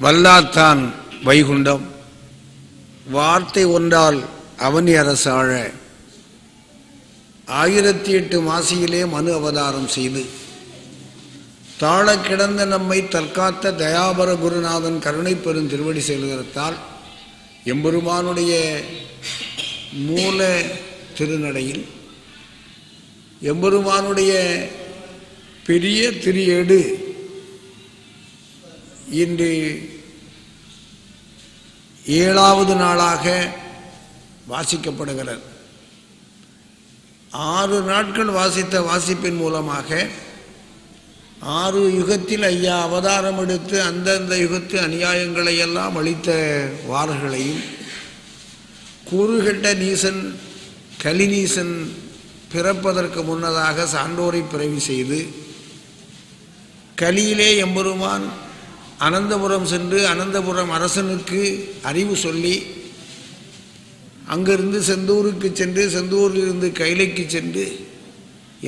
வல்லாத்தான் வைகுண்டம் வார்த்தை ஒன்றால் அவனி அரசாழ 1008 மாசியிலே மனு அவதாரம் செய்து தாழ கிடந்த நம்மை தற்காத்த தயாபர குருநாதன் கருணை பெரும் திருவடி செல்கிறத்தால் எம்பெருமானுடைய மூல திருநடையில் எம்பெருமானுடைய பெரிய திரியேடு இன்று 7வது நாளாக வாசிக்கப்படுகிறது. 6 நாட்கள் வாசித்த வாசிப்பின் மூலமாக 6 யுகத்தில் ஐயா அவதாரம் எடுத்து அந்தந்த யுகத்து அநியாயங்களை எல்லாம் அளித்த வார்களையும் கூறுகட்ட நீசன் கலிநீசன் பிறப்பதற்கு முன்னதாக சான்றோரை பிறவி செய்து கலியிலே எம்பெருமான் அனந்தபுரம் சென்று அனந்தபுரம் அரசனுக்கு அறிவு சொல்லி அங்கிருந்து செந்தூருக்கு சென்று செந்தூரிலிருந்து கைலைக்கு சென்று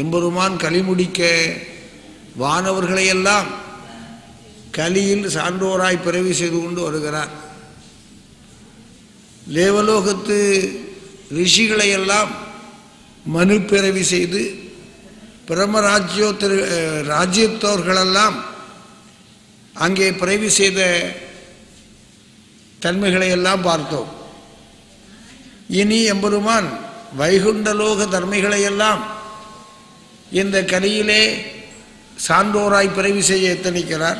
எம்பெருமான் கலிமுடிக்க வானவர்களையெல்லாம் கலியில் சான்றோராய் பிறவி செய்து கொண்டு வருகிறார். தேவலோகத்து ரிஷிகளையெல்லாம் மனு பிறவி செய்து ராஜ்யத்தோர்களெல்லாம் அங்கே பிறவி செய்த தன்மைகளை எல்லாம் பார்த்தோம். இனி எம்பெருமான் வைகுண்டலோக தர்மைகளையெல்லாம் இந்த கலியிலே சான்றோராய் பிறவி செய்ய எத்தனிக்கிறார்.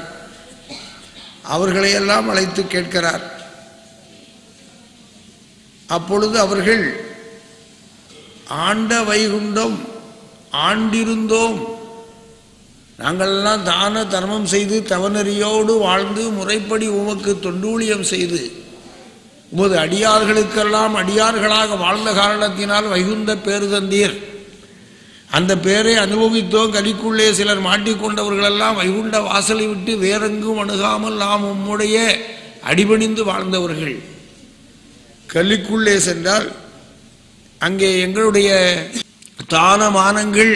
அவர்களையெல்லாம் அழைத்து கேட்கிறார். அப்பொழுது அவர்கள் ஆண்ட வைகுண்டம் ஆண்டிருந்தோம், நாங்களெல்லாம் தான தர்மம் செய்து தவநெறியோடு வாழ்ந்து முறைப்படி உமக்கு தொண்டூழியம் செய்து உமது அடியார்களுக்கெல்லாம் அடியார்களாக வாழ்ந்த காரணத்தினால் வைகுண்ட பேரு தந்தீர். அந்த பேரை அனுபவித்தோம். கலிக்குள்ளே சிலர் மாட்டிக்கொண்டவர்களெல்லாம் வைகுண்ட வாசலை விட்டு வேறெங்கும் அணுகாமல் நாம் உம்முடைய அடிபணிந்து வாழ்ந்தவர்கள். கலிக்குள்ளே சென்றால் அங்கே எங்களுடைய தானமானங்கள்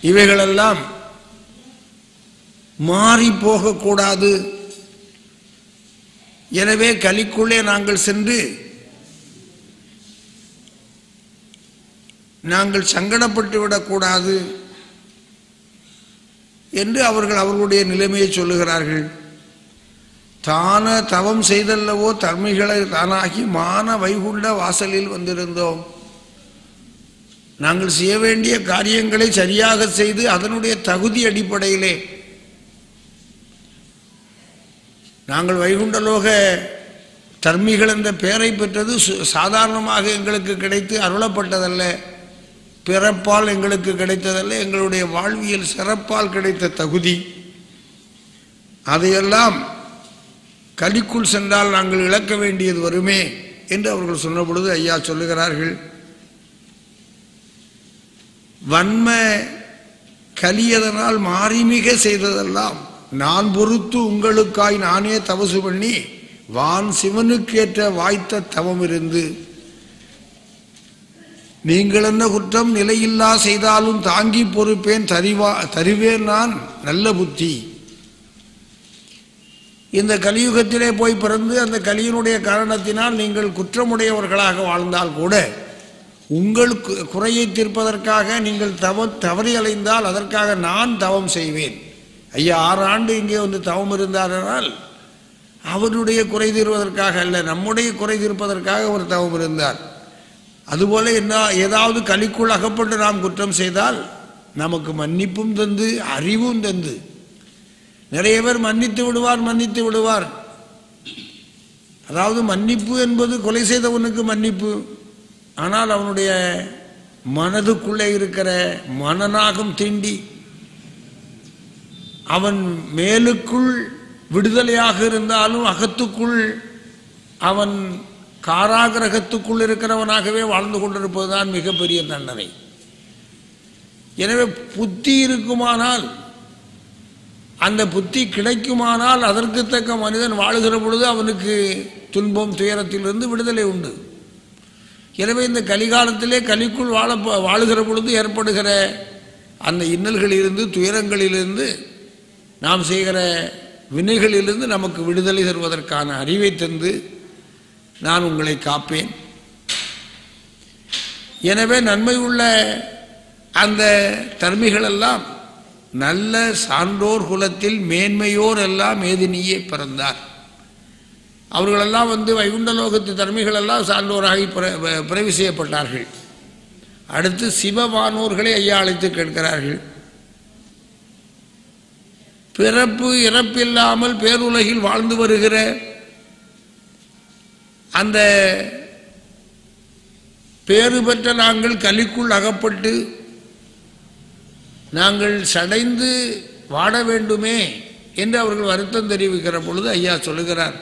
இவைகளெல்லாம் மாறி போகக்கூடாது. எனவே கலிக்குள்ளே நாங்கள் சென்று நாங்கள் சங்கடப்பட்டு விடக்கூடாது என்று அவர்கள் அவர்களுடைய நிலைமையை சொல்லுகிறார்கள். தான தவம் செய்தல்லவோ தர்மிகளை தானாகி மான வைகுண்ட வாசலில் வந்திருந்தோம். நாங்கள் செய்ய வேண்டிய காரியங்களை சரியாக செய்து அதனுடைய தகுதி அடிப்படையிலே நாங்கள் வைகுண்டலோக தர்மிகள் என்ற பெயரை பெற்றது சாதாரணமாக எங்களுக்கு கிடைத்து அருளப்பட்டதல்ல, பிறப்பால் எங்களுக்கு கிடைத்ததல்ல, எங்களுடைய வாழ்வியல் சிறப்பால் கிடைத்த தகுதி. அதையெல்லாம் கலிக்குள் சென்றால் நாங்கள் இழக்க வேண்டியது வருமே என்று அவர்கள் சொன்ன பொழுது ஐயா சொல்லுகிறார்கள், வன்ம கலியதனால் மாறிமிக செய்ததெல்லாம் நான் பொறுத்து உங்களுக்காய் நானே தவசு பண்ணி வான் சிவனுக்கேற்ற வாய்த்த தவம் இருந்து நீங்கள் என்ன குற்றம் நிலையில்லா செய்தாலும் தாங்கி பொறுப்பேன் தருவேன் நான் நல்ல புத்தி. இந்த கலியுகத்திலே போய் பிறந்து அந்த கலியினுடைய காரணத்தினால் நீங்கள் குற்றமுடையவர்களாக வாழ்ந்தால் கூட உங்களுக்கு குறையை தீர்ப்பதற்காக நீங்கள் தவறி அலைந்தால் அதற்காக நான் தவம் செய்வேன். ஐயா 6 ஆண்டு இங்கே வந்து தவம் இருந்தார்கள். அவருடைய குறை தீர்வதற்காக அல்ல, நம்முடைய குறை தீர்ப்பதற்காக ஒரு தவம் இருந்தார். அதுபோல என்ன ஏதாவது கலிக்குள் அகப்பட்டு நாம் குற்றம் செய்தால் நமக்கு மன்னிப்பும் தந்து அறிவும் தந்து, நிறைய பேர் மன்னித்து விடுவார். அதாவது மன்னிப்பு என்பது கொலை செய்தவனுக்கு மன்னிப்பு, ஆனால் அவனுடைய மனதுக்குள்ளே இருக்கிற மனநாகம் தீண்டி அவன் மேலுக்குள் விடுதலையாக இருந்தாலும் அகத்துக்குள் அவன் காராகிரகத்துக்குள் இருக்கிறவனாகவே வாழ்ந்து கொண்டிருப்பதுதான் மிகப்பெரிய தண்டனை. எனவே புத்தி இருக்குமானால், அந்த புத்தி கிடைக்குமானால் அதற்கு தக்க மனிதன் வாழுகிற பொழுது அவனுக்கு துன்பம் துயரத்திலிருந்து விடுதலை உண்டு. எனவே இந்த கலிகாலத்திலே கலிக்குள் வாழுகிற பொழுது ஏற்படுகிற அந்த இன்னல்களிலிருந்து துயரங்களிலிருந்து நாம் செய்கிற வினைகளிலிருந்து நமக்கு விடுதலை தருவதற்கான அறிவை தந்து நான் உங்களை காப்பேன். எனவே நன்மை உள்ள அந்த தர்மிகளெல்லாம் நல்ல சான்றோர் குலத்தில் மேன்மையோர் எல்லாம் மேதினியே பிறந்தார். அவர்களெல்லாம் வைகுண்டலோகத்து தர்மிகளெல்லாம் சான்றோராகி பிறவி செய்யப்பட்டார்கள். அடுத்து சிவவானோர்களை ஐயா அழைத்து கேட்கிறார்கள். பிறப்பு இறப்பில்லாமல் பேருலகில் வாழ்ந்து வருகிற அந்த பேறு பெற்ற நாங்கள் கலிக்குள் அகப்பட்டு நாங்கள் சடைந்து வாட வேண்டுமே என்று அவர்கள் வருத்தம் தெரிவிக்கிற பொழுது ஐயா சொல்லுகிறார்,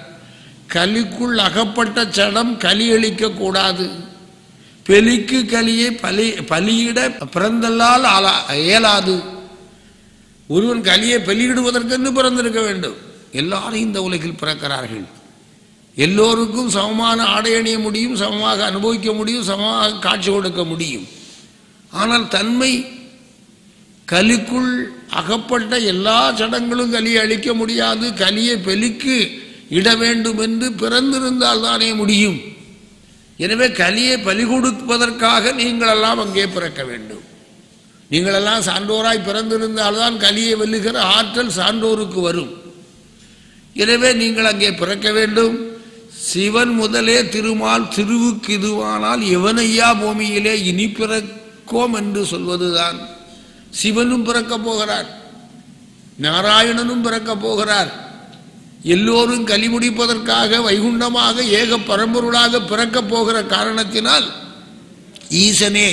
கலிக்குள் அகப்பட்ட சடம் கலி அளிக்க கூடாது. பெலிக்கு கலியை பலியிட பிறந்தல்லால் இயலாது. ஒருவன் கலியை பலியிடுவதற்கென்று பிறந்திருக்க வேண்டும். எல்லாரும் இந்த உலகில் பிறக்கிறார்கள். எல்லோருக்கும் சமமான ஆடை அணிய முடியும், சமமாக அனுபவிக்க முடியும், சமமாக காட்சி கொடுக்க முடியும். ஆனால் தன்மை கலிக்குள் அகப்பட்ட எல்லா சடங்களும் கலியை அழிக்க முடியாது. கலியை பெலிக்கு இட வேண்டும் என்று பிறந்திருந்தால் தானே முடியும். எனவே கலியை பலி கொடுப்பதற்காக நீங்களெல்லாம் அங்கே பிறக்க வேண்டும். நீங்களெல்லாம் சான்றோராய் பிறந்திருந்தால்தான் கலியை வெல்லுகிற ஆற்றல் சான்றோருக்கு வரும். எனவே நீங்கள் அங்கே பிறக்க வேண்டும். சிவன் முதலே திருமால் திருவுக்கு இதுவானால் எவனையா பூமியிலே இனி பிறக்கோம் என்று சொல்வதுதான். சிவனும் பிறக்கப் போகிறார், நாராயணனும் பிறக்கப் போகிறார். எல்லோரும் கலி முடிப்பதற்காக வைகுண்டமாக ஏக பரம்பொருளாக பிறக்கப் போகிற காரணத்தினால் ஈசனே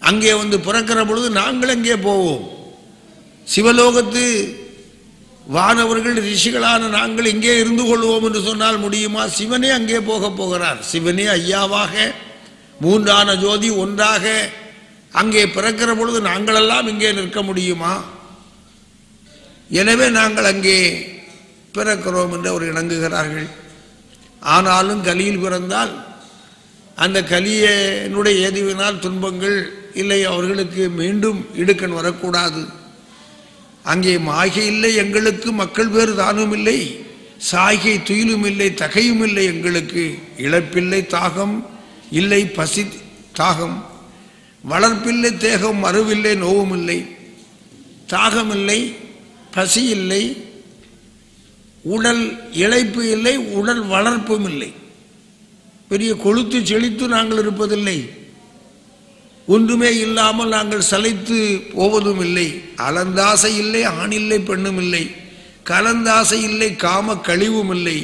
அங்கே பிறக்கிற பொழுது நாங்கள் அங்கே போவோம். சிவலோகத்து வானவர்கள் ரிஷிகளான நாங்கள் இங்கே இருந்து கொள்வோம் என்று சொன்னால் முடியுமா? சிவனே அங்கே போகிறார். சிவனே ஐயாவாக மூன்றான ஜோதி ஒன்றாக அங்கே பிறக்கிற பொழுது நாங்களெல்லாம் இங்கே நிற்க முடியுமா? எனவே நாங்கள் அங்கே பிறக்கிறோம் என்று அவர் இணங்குகிறார்கள். ஆனாலும் கலியில் பிறந்தால் அந்த கலியனுடைய ஏதுவினால் துன்பங்கள் இல்லை, அவர்களுக்கு மீண்டும் இடுக்கண் வரக்கூடாது. அங்கே மாய்கை இல்லை எங்களுக்கு, மக்கள் பேறு தானும் இல்லை, சாய்கை துயிலும் இல்லை, தகையும் இல்லை எங்களுக்கு. இழப்பில்லை தாகம் இல்லை, பசி தாகம் வளர்ப்பில்லை, தேகம் மறுவில்லை, நோவும் இல்லை, தாகம் இல்லை, பசி இல்லை, உடல் இழைப்பு இல்லை, உடல் வளர்ப்பும் இல்லை. பெரிய கொழுத்து செழித்து நாங்கள் இருப்பதில்லை. ஒன்றுமே இல்லாமல் நாங்கள் சளைத்து போவதும் இல்லை. அலந்தாசை இல்லை, ஆணில்லை, பெண்ணும் இல்லை, கலந்தாசை இல்லை, காம கழிவும் இல்லை.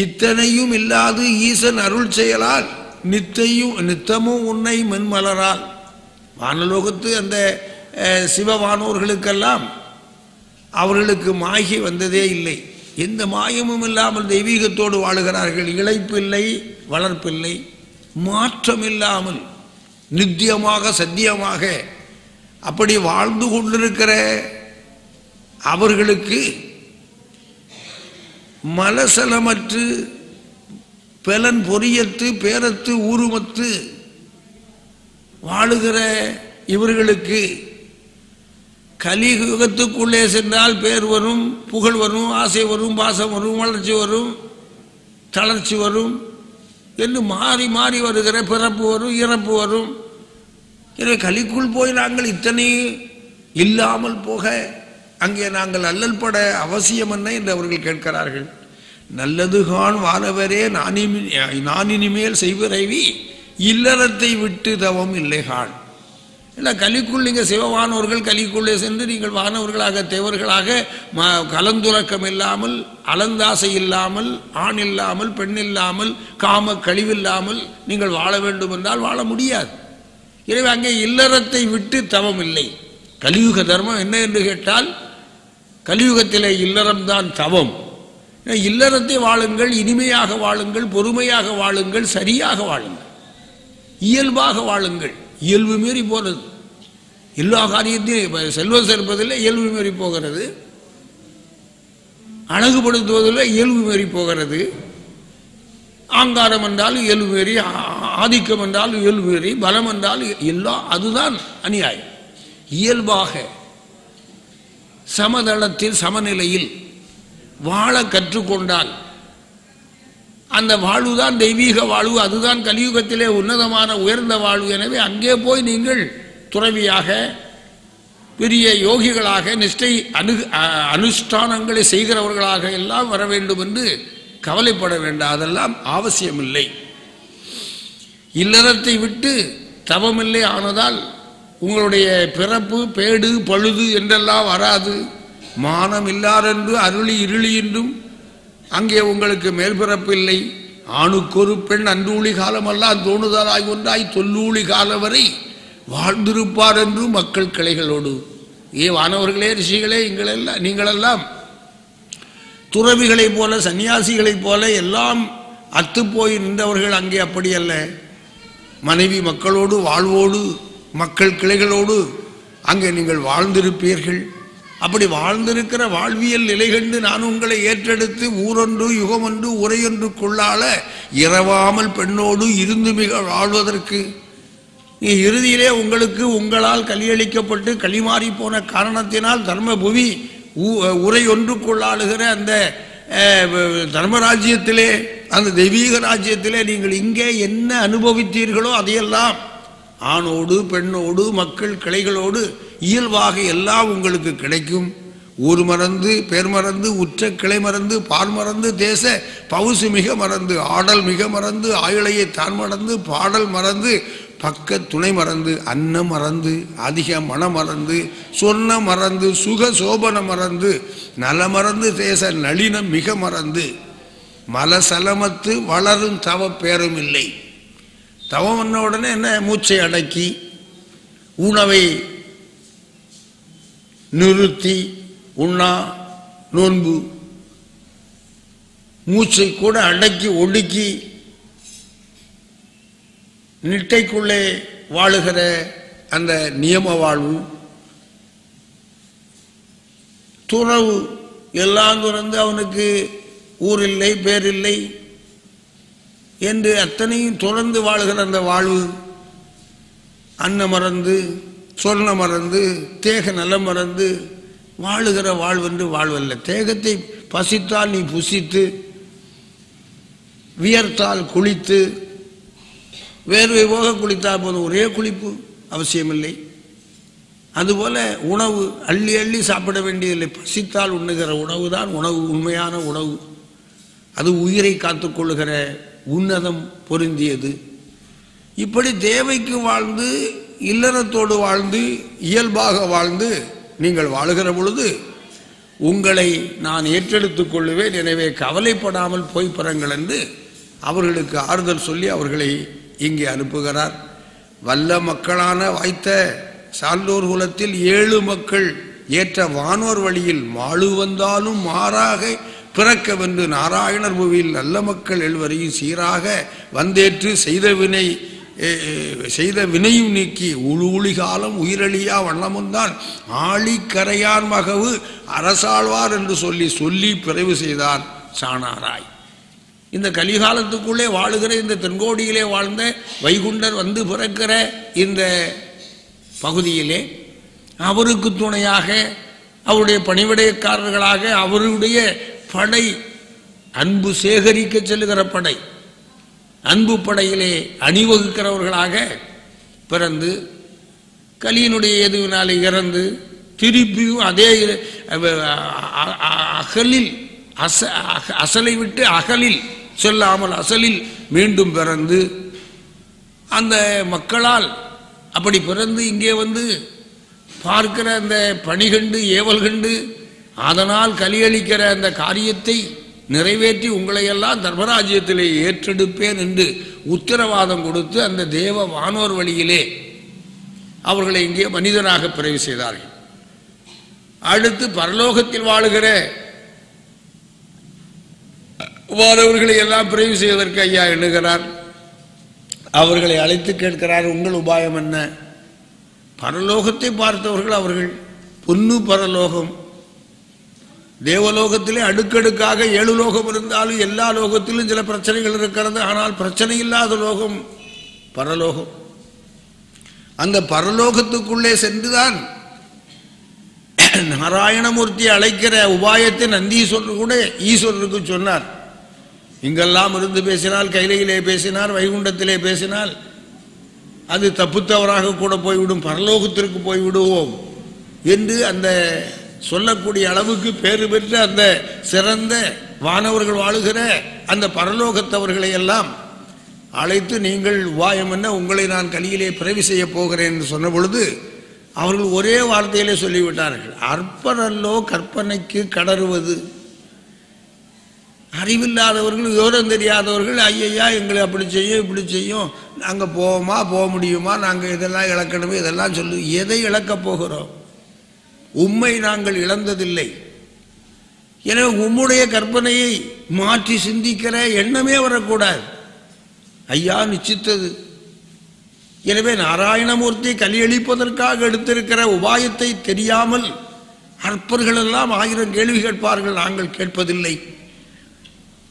இத்தனையும் இல்லாது ஈசன் அருள் செயலால் நித்தமும் உன்னை மென்மலரால். வானலோகத்து அந்த சிவவானோர்களுக்கெல்லாம் அவர்களுக்கு மாயை வந்ததே இல்லை. எந்த மாயமும் இல்லாமல் தெய்வீகத்தோடு வாழுகிறார்கள். இழைப்பில்லை, வளர்ப்பில்லை, மாற்றம் இல்லாமல் நித்தியமாக சத்தியமாக அப்படி வாழ்ந்து கொண்டிருக்கிற அவர்களுக்கு மலசலமற்று பெலன் பொரியத்து பேரத்து ஊருமத்து வாழுகிற இவர்களுக்கு கலியுகத்துக்குள்ளே சென்றால் பேர் வரும், புகழ் வரும், ஆசை வரும், பாசம் வரும், வளர்ச்சி வரும், தளர்ச்சி வரும் என்று மாறி மாறி வருகிற பிறப்பு வரும், இறப்பு வரும். எனவே கலிக்குள் போய் நாங்கள் இத்தனை இல்லாமல் போக அங்கே நாங்கள் அல்லல் பட அவசியம் என்ன என்று அவர்கள் கேட்கிறார்கள். நல்லதுகான் வானவரே நான் இனிமேல் செய்விரைவி இல்லறத்தை விட்டு தவம் இல்லைகான். இல்லை, கலிக்குள் நீங்கள் சிவவானவர்கள் கலிக்குள்ளே சென்று நீங்கள் வானவர்களாக தேவர்களாக கலந்துறக்கம் இல்லாமல், அலந்தாசை இல்லாமல், ஆண் இல்லாமல், பெண் இல்லாமல், காம கழிவில்லாமல் நீங்கள் வாழ வேண்டும் என்றால் வாழ முடியாது. எனவே அங்கே இல்லறத்தை விட்டு தவம் இல்லை. கலியுக தர்மம் என்ன என்று கேட்டால் கலியுகத்திலே இல்லறம்தான் தவம். இல்லறத்தை வாழுங்கள், இனிமையாக வாழுங்கள், பொறுமையாக வாழுங்கள், சரியாக வாழுங்கள், இயல்பாக வாழுங்கள். இயல்பு மீறி போகிறது எல்லா காரியத்தையும். செல்வம் சேர்ப்பதில் இயல்பு மீறி போகிறது, அழகுபடுத்துவதில் இயல்பு மீறி போகிறது, ஆங்காரம் என்றால் இயல்பு மீறி, ஆதிக்கம் என்றால் இயல்பு மீறி, பலம் என்றால் எல்லாம் அதுதான் அநியாயம். இயல்பாக சமதளத்தில் சமநிலையில் வாழ கற்றுக்கொண்டால் அந்த வாழ்வுதான் தெய்வீக வாழ்வு, அதுதான் கலியுகத்திலே உன்னதமான உயர்ந்த வாழ்வு. எனவே அங்கே போய் நீங்கள் துறவியாக பெரிய யோகிகளாக நிஷ்டை அனுஷ்டானங்களை செய்கிறவர்களாக எல்லாம் வர வேண்டும் என்று கவலைப்பட வேண்டாம். அதெல்லாம் அவசியமில்லை. இல்லறத்தை விட்டு தவமில்லை ஆனதால் உங்களுடைய பிறப்பு பேடு பழுது என்றெல்லாம் வராது. மானம் இல்லாரென்று அருளி இருளி என்றும் அங்கே உங்களுக்கு மேல்பிறப்பு இல்லை. ஆணுக்கொரு பெண் அன்றூழி காலமெல்லாம் தோணுதலாய் ஒன்றாய் தொல்லூழி காலம் வரை வாழ்ந்திருப்பார் என்று மக்கள் கிளைகளோடு. வானவர்களே, ரிஷிகளே, நீங்களெல்லாம் துறவிகளைப் போல சன்னியாசிகளைப் போல எல்லாம் அத்துப்போய் நின்றவர்கள். அங்கே அப்படி அல்ல. மனைவி மக்களோடு வாழ்வோடு மக்கள் கிளைகளோடு அங்கே நீங்கள் வாழ்ந்திருப்பீர்கள். அப்படி வாழ்ந்திருக்கிற வாழ்வியல் நிலை கண்டு நான் உங்களை ஏற்றெடுத்து ஊரொன்று யுகமொன்று உரையொன்று கொள்ளால இரவாமல் பெண்ணோடு இருந்து மிக வாழ்வதற்கு இறுதியிலே உங்களுக்கு உங்களால் கலியளிக்கப்பட்டு களிமாறி போன காரணத்தினால் தர்மபுவி உரை ஒன்று கொள்ளாளுகிற அந்த தர்மராஜ்யத்திலே, அந்த தெய்வீக ராஜ்யத்திலே நீங்கள் இங்கே என்ன அனுபவித்தீர்களோ அதையெல்லாம் ஆணோடு பெண்ணோடு மக்கள் கிளைகளோடு இயல்பாக எல்லாம் உங்களுக்கு கிடைக்கும். ஊர் மறந்து பேர் மறந்து உற்ற கிளை மறந்து பால் மறந்து தேச பவுசு மிக மறந்து ஆடல் மிக மறந்து ஆயுளையை தான் மறந்து பாடல் மறந்து பக்க துணை மறந்து அன்னம் மறந்து அதிக மனம் மறந்து சொன்ன மறந்து சுக சோபன மறந்து நல மறந்து தேச நளினம் மிக மறந்து மலசலமத்து வளரும் தவ பேரும் இல்லை. தவம் பண்ண உடனே என்ன, மூச்சை அடக்கி உணவை நிறுத்தி உண்ணா நோன்பு, மூச்சை கூட அடக்கி ஒடுக்கி நிட்டைக்குள்ளே வாழுகிற அந்த நியம வாழ்வு, துறவு எல்லாம் துறந்து அவனுக்கு ஊரில்லை பேரில்லை என்று அத்தனையும் தொடர்ந்து வாழுகிற அந்த வாழ்வு, அன்ன மறந்து சொர்ண மறந்து தேக நலம் மறந்து வாழுகிற வாழ்வென்று வாழ்வல்ல. தேகத்தை பசித்தால் நீ புசித்து, வியர்த்தால் குளித்து, வேர்வை போக குளித்தால் போதும், ஒரே குளிப்பு அவசியமில்லை. அதுபோல உணவு அள்ளி அள்ளி சாப்பிட வேண்டியதில்லை. பசித்தால் உண்ணுகிற உணவு தான் உணவு, உண்மையான உணவு. அது உயிரை காத்துக்கொள்ளுகிற உன்னதம் பொருந்தியது. இப்படி தேவைக்கு வாழ்ந்து இல்லறத்தோடு வாழ்ந்து இயல்பாக வாழ்ந்து நீங்கள் வாழுகிற பொழுது உங்களை நான் ஏற்றெடுத்துக் கொள்ளுவேன். எனவே கவலைப்படாமல் போய் பெறுங்கள் என்று அவர்களுக்கு ஆறுதல் சொல்லி அவர்களை இங்கே அனுப்புகிறார். வல்ல மக்களான வாய்த்த சான்றோர் குலத்தில் 7 மக்கள் ஏற்ற வானோர் வழியில் மாழு வந்தாலும் மாறாக பிறக்கவென்று நாராயணர் புவியில் நல்ல மக்கள் எழுவரையும் சீராக வந்தேற்று செய்த வினையும் நீக்கி உளூழி காலம் உயிரழியா வண்ணமுந்தான் ஆழிக்கரையான் மகவு அரசாழ்வார் என்று சொல்லி பிறவு செய்தார் சாணாராய். இந்த கலிகாலத்துக்குள்ளே வாழுகிற இந்த தென்கோடியிலே வாழ்ந்த வைகுண்டர் வந்து பிறக்கிற இந்த பகுதியிலே அவருக்கு துணையாக அவருடைய பணிவிடைக்காரர்களாக அவருடைய படை, அன்பு சேகரிக்க செல்லுகிற படை, அன்பு படையிலே அணிவகுக்கிறவர்களாக பிறந்து கலியினுடைய எதுவினாலே இறந்து திருப்பியும் அதே அகலில் அசலை விட்டு அகலில் சொல்லாமல் அசலில் மீண்டும் பிறந்து அந்த மக்களால் அப்படி பிறந்து இங்கே வந்து பார்க்கிற அந்த பணிகண்டு ஏவல் கண்டு அதனால் கலியளிக்கிற அந்த காரியத்தை நிறைவேற்றி உங்களையெல்லாம் தர்மராஜ்யத்திலே ஏற்றெடுப்பேன் என்று உத்தரவாதம் கொடுத்து அந்த தேவ வானோர் வழியிலே அவர்களை இங்கே மனிதனாக பிறவி செய்தார்கள். அடுத்து பரலோகத்தில் வாழுகிற வாரவர்களை எல்லாம் பிறவி செய்வதற்கு ஐயா எண்ணுகிறார். அவர்களை அழைத்து கேட்கிறார், உங்கள் உபாயம் என்ன? பரலோகத்தை பார்த்தவர்கள் அவர்கள். பொன்னு பரலோகம், தேவலோகத்திலே அடுக்கடுக்காக 7 லோகம் இருந்தாலும் எல்லா லோகத்திலும் சில பிரச்சனைகள் இருக்கிறது. ஆனால் பிரச்சனை இல்லாத லோகம் பரலோகம். அந்த பரலோகத்துக்குள்ளே சென்றுதான் நாராயணமூர்த்தி அழைக்கிற உபாயத்தை நந்தீஸ்வரர் கூட ஈஸ்வரருக்கு சொன்னார். இங்கெல்லாம் இருந்து பேசினால், கைலையிலே பேசினார், வைகுண்டத்திலே பேசினால் அது தப்பு தவறாக கூட போய்விடும், பரலோகத்திற்கு போய்விடுவோம் என்று அந்த சொல்லக்கூடிய அளவுக்கு பேறு பெற்ற அந்த சிறந்த வானவர்கள் வாழுகிற அந்த பரலோகத்தவர்களை எல்லாம் அழைத்து, நீங்கள் உபாயம் என்ன, உங்களை நான் கலியிலே பிறவி செய்ய போகிறேன் என்று சொன்ன பொழுது அவர்கள் ஒரே வார்த்தையிலே சொல்லிவிட்டார்கள், அற்பரல்லோ கற்பனைக்கு கடறுவது. அறிவில்லாதவர்கள், விவரம் தெரியாதவர்கள், ஐயா எங்களை அப்படி செய்யும் இப்படி செய்யும், நாங்கள் போவோமா போக முடியுமா, நாங்கள் இதெல்லாம் இழக்கணுமே, இதெல்லாம் சொல்லு. எதை இழக்கப் போகிறோம்? உம்மை நாங்கள் இழந்ததில்லை. எனவே உம்முடைய கற்பனையை மாற்றி சிந்திக்கிற எண்ணமே வரக்கூடாது. ஐயா நிச்சித்தது. எனவே நாராயணமூர்த்தி கலியளிப்பதற்காக எடுத்திருக்கிற உபாயத்தை தெரியாமல் அற்பர்கள் எல்லாம் 1000 கேள்வி கேட்பார்கள், நாங்கள் கேட்பதில்லை.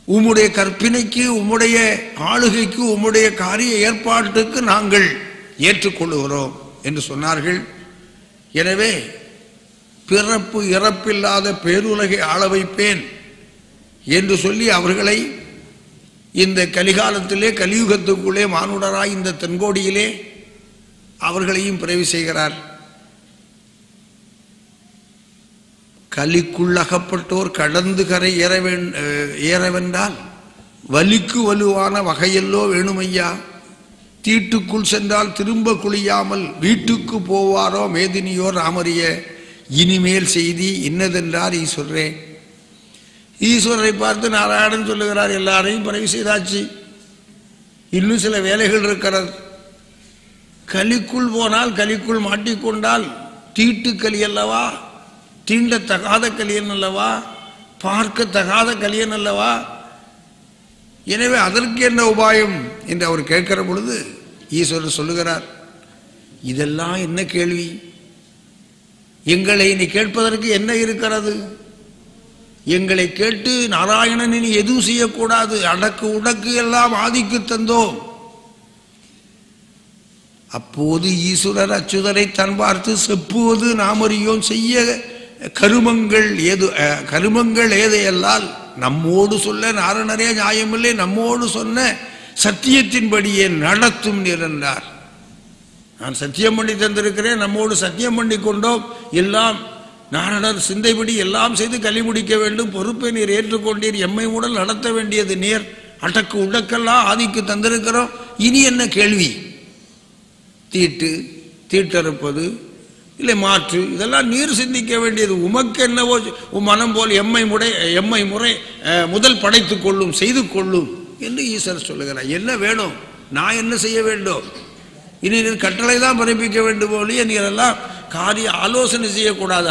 உம்முடைய கற்பினைக்கு, உம்முடைய ஆளுகைக்கு, உம்முடைய காரிய ஏற்பாட்டுக்கு நாங்கள் ஏற்றுக்கொள்ளுகிறோம் என்று சொன்னார்கள். எனவே பிறப்பு இறப்பில்லாத பேருலகை ஆள வைப்பேன் என்று சொல்லி அவர்களை இந்த கலிகாலத்திலே, கலியுகத்துக்குள்ளே மானுடராய் இந்த தென்கோடியிலே அவர்களையும் பிறவி செய்கிறார். கலிக்குள் அகப்பட்டோர் கடந்து கரை ஏறவென்றால் வலிக்கு வலுவான வகையெல்லோ வேணுமையா, தீட்டுக்குள் சென்றால் திரும்ப குளியாமல் வீட்டுக்கு போவாரோ மேதினியோ ராமரிய, இனிமேல் செய்தி இன்னதென்றார் ஈஸ்வரே. ஈஸ்வரரை பார்த்து நாராயணன் சொல்லுகிறார், எல்லாரையும் பிறவி செய்தாச்சு, இன்னும் சில வேலைகள் இருக்கிறது. கலிக்குள் போனால், கலிக்குள் மாட்டிக்கொண்டால் தீட்டுக்களி அல்லவா, தீண்டத்தகாத கலியன் அல்லவா, பார்க்கத்தகாத கலியன் அல்லவா. எனவே அதற்கு என்ன உபாயம் என்று அவர் கேட்கிற பொழுது ஈஸ்வரர் சொல்லுகிறார், இதெல்லாம் என்ன கேள்வி, எங்களை நீ கேட்பதற்கு என்ன இருக்கிறது? எங்களை கேட்டு நாராயணன் இனி எதுவும் செய்யக்கூடாது, அடக்கு உடக்கு எல்லாம் ஆதிக்கு தந்தோம். அப்போது ஈஸ்வரர் அச்சுதரை தன் பார்த்து செப்புவது நாமறியோம், செய்ய கருமங்கள் ஏதையல்லால் நம்மோடு சொல்ல நாரணரே நியாயமில்லை, நம்மோடு சொன்ன சத்தியத்தின்படியே நடத்தும் என்றார். நான் சத்தியம் பண்ணி தந்திருக்கிறேன், நம்மோடு சத்தியம் பண்ணி கொண்டோம், எல்லாம் நாரணர் சிந்தைப்படி எல்லாம் செய்து கலி முடிக்க வேண்டும், பொறுப்பை நீர் ஏற்றுக்கொண்டீர், எம்மை உடல் நடத்த வேண்டியது நேர், அடக்கு உடக்கெல்லாம் ஆதிக்கு தந்திருக்கிறோம், இனி என்ன கேள்வி? தீட்டறுப்பது இல்லை மாற்று, இதெல்லாம் நீர் சிந்திக்க வேண்டியது, உமக்கு என்னவோ உம் மனம் போல் எம்மை முறை முதல் படைத்து கொள்ளும், செய்து கொள்ளும் என்று ஈஸ்வரர் சொல்லுகிறார். என்ன வேணும், நான் என்ன செய்ய வேண்டும்? இனி நீர் கட்டளை தான் பிறப்பிக்க வேண்டும் போலியே நீரெல்லாம் காரிய ஆலோசனை செய்யக்கூடாது.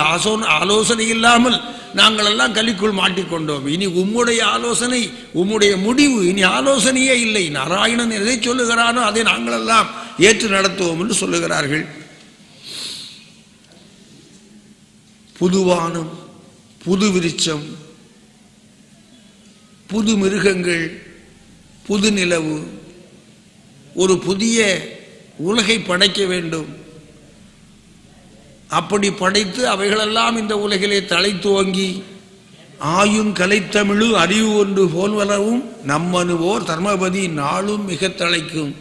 ஆலோசனை இல்லாமல் நாங்கள் எல்லாம் கலிக்குள் மாட்டிக்கொண்டோம், இனி உம்முடைய ஆலோசனை, உம்முடைய முடிவு, இனி ஆலோசனையே இல்லை. நாராயணன் எதை சொல்லுகிறானோ அதை நாங்கள் எல்லாம் ஏற்று நடத்துவோம் என்று சொல்லுகிறார்கள். புதுவானம், புது விருட்சம், புது மிருகங்கள், புது நிலவு, ஒரு புதிய உலகை படைக்க வேண்டும். அப்படி படைத்து அவைகளெல்லாம் இந்த உலகிலே தலை துவங்கி ஆயும் கலைத்தமிழு அறிவு ஒன்று போல் வளவும் நம்மனுவோர் தர்மபதி நாளும் மிக தழைக்கும்.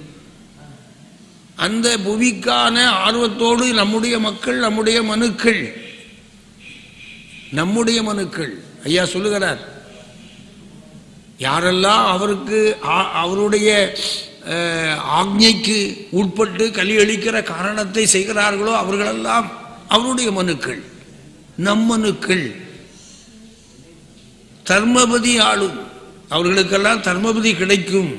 அந்த புவிக்கான ஆர்வத்தோடு நம்முடைய மக்கள், நம்முடைய மனுக்கள் ஐயா சொல்லுகிறார், யாரெல்லாம் அவருடைய ஆக்ஞைக்கு உட்பட்டு கலி அளிக்கிற காரணத்தை செய்கிறார்களோ அவர்களெல்லாம் அவருடைய மனுக்கள், நம் மனுக்கள். தர்மபதி ஆளும், அவர்களுக்கெல்லாம் தர்மபதி கிடைக்கும்.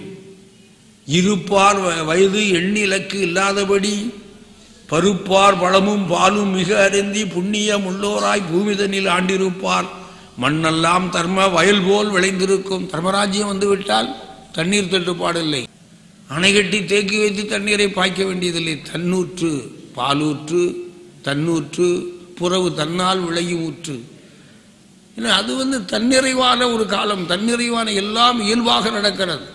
இருப்பார் வயது எண்ணிலக்கு இல்லாதபடி பருப்பார் பழமும் பாலும் மிக அருந்தி புண்ணியம் உள்ளோராய் பூமிதனில் ஆண்டிருப்பார். மண்ணெல்லாம் தர்ம வயல் போல் விளைந்திருக்கும். தர்மராஜ்யம் வந்துவிட்டால் தண்ணீர் தட்டுப்பாடில்லை, அணைகட்டி தேக்கி வைத்து தண்ணீரை பாய்க்க வேண்டியதில்லை. தன்னூற்று பாலூற்று, தன்னூற்று புறவு தன்னால் விளையும் ஊற்று. அது தன்னிறைவான ஒரு காலம், தன்னிறைவான எல்லாம் இயல்பாக நடக்கிறது.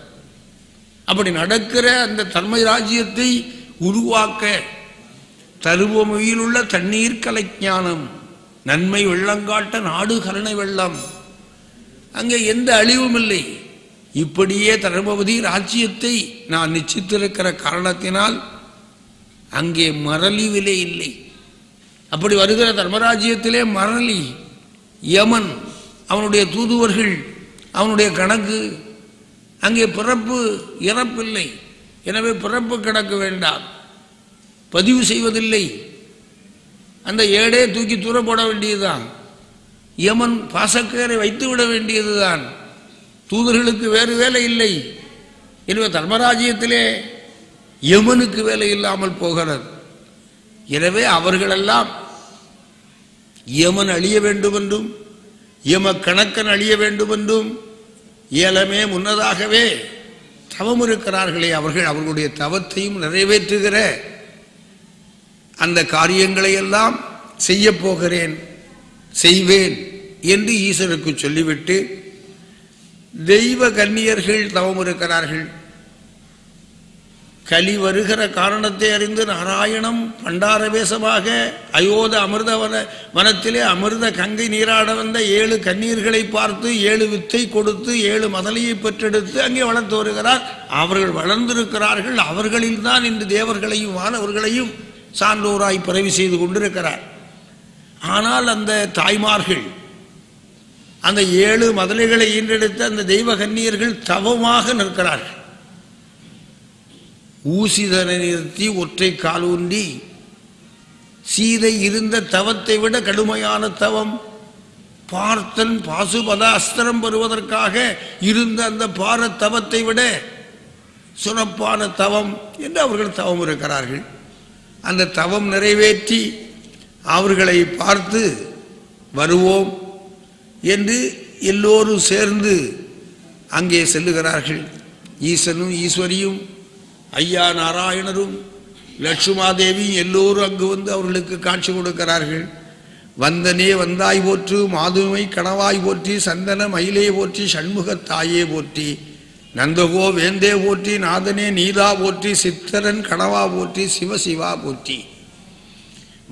அப்படி நடக்கிற அந்த தர்ம ராஜ்யத்தை உருவாக்க தருவமையில் உள்ள தண்ணீர் கலை ஞானம் நன்மை வெள்ளங்காட்ட நாடு கருணை வெள்ளம், அங்கே எந்த அழிவும் இல்லை. இப்படியே தர்மபதி ராஜ்யத்தை நான் நிச்சயித்திருக்கிற காரணத்தினால் அங்கே மரளி விலை இல்லை. அப்படி வருகிற தர்மராஜ்யத்திலே மரளி, யமன், அவனுடைய தூதுவர்கள், அவனுடைய கணக்கு, அங்கே பிறப்பு இறப்பில்லை. எனவே பிறப்பு கணக்கு வேண்டாம், பதிவு செய்வதில்லை. அந்த ஏடே தூக்கி தூர போட வேண்டியதுதான். யமன் பாசக்கேரை வைத்து விட வேண்டியதுதான். தூதர்களுக்கு வேறு வேலை இல்லை. எனவே தர்மராஜ்யத்திலே யமனுக்கு வேலை இல்லாமல் போகிறது. எனவே அவர்களெல்லாம் யமன் அழிய வேண்டும் என்றும் யம கணக்கன் அழிய வேண்டும் என்றும் ஏலமே முன்னதாகவே தவம் இருக்கிறார்களே, அவர்களுடைய தவத்தையும் நிறைவேற்றுகிற அந்த காரியங்களை எல்லாம் செய்ய போகிறேன், செய்வேன் என்று ஈஸ்வருக்கு சொல்லிவிட்டு தெய்வ கன்னியர்கள் தவம் இருக்கிறார்கள். கலி வருகிற காரணத்தை அறிந்து நாராயணம் பண்டாரவேசமாக அயோத அமிர்த வனத்திலே அமிர்த கங்கை நீராட வந்த 7 கண்ணீர்களை பார்த்து 7 வித்தை கொடுத்து 7 மதலையை பெற்றெடுத்து அங்கே வளர்த்து வருகிறார். அவர்கள் வளர்ந்திருக்கிறார்கள். அவர்களில் தான் இன்று தேவர்களையும் வானவர்களையும் சான்றோராய் பிறவி செய்து கொண்டிருக்கிறார். ஆனால் அந்த தாய்மார்கள் அந்த 7 மதலைகளை ஈன்றெடுத்த அந்த தெய்வ கன்னியர்கள் தவமாக நிற்கிறார்கள். ஊசிதனை நிறுத்தி ஒற்றை காலூன்றி சீதை இருந்த தவத்தை விட கடுமையான தவம், பார்த்தன் பாசுபத அஸ்திரம் பெறுவதற்காக இருந்த அந்த பார தவத்தை விட சிறப்பான தவம் என்று அவர்கள் தவம் இருக்கிறார்கள். அந்த தவம் நிறைவேற்றி அவர்களை பார்த்து வருவோம் என்று எல்லோரும் சேர்ந்து அங்கே செல்லுகிறார்கள். ஈசனும் ஈஸ்வரியும் ஐயா நாராயணரும் லட்சுமாதேவியும் எல்லோரும் அங்கு வந்து அவர்களுக்கு காட்சி கொடுக்கிறார்கள். வந்தனே வந்தாய் போற்று, மாதுமை கணவாய் போற்றி, சந்தன மயிலே போற்றி, சண்முகத்தாயே போற்றி, நந்தகோ வேந்தே போற்றி, நாதனே நீதா போற்றி, சித்தரன் கணவா போற்றி, சிவசிவா போற்றி.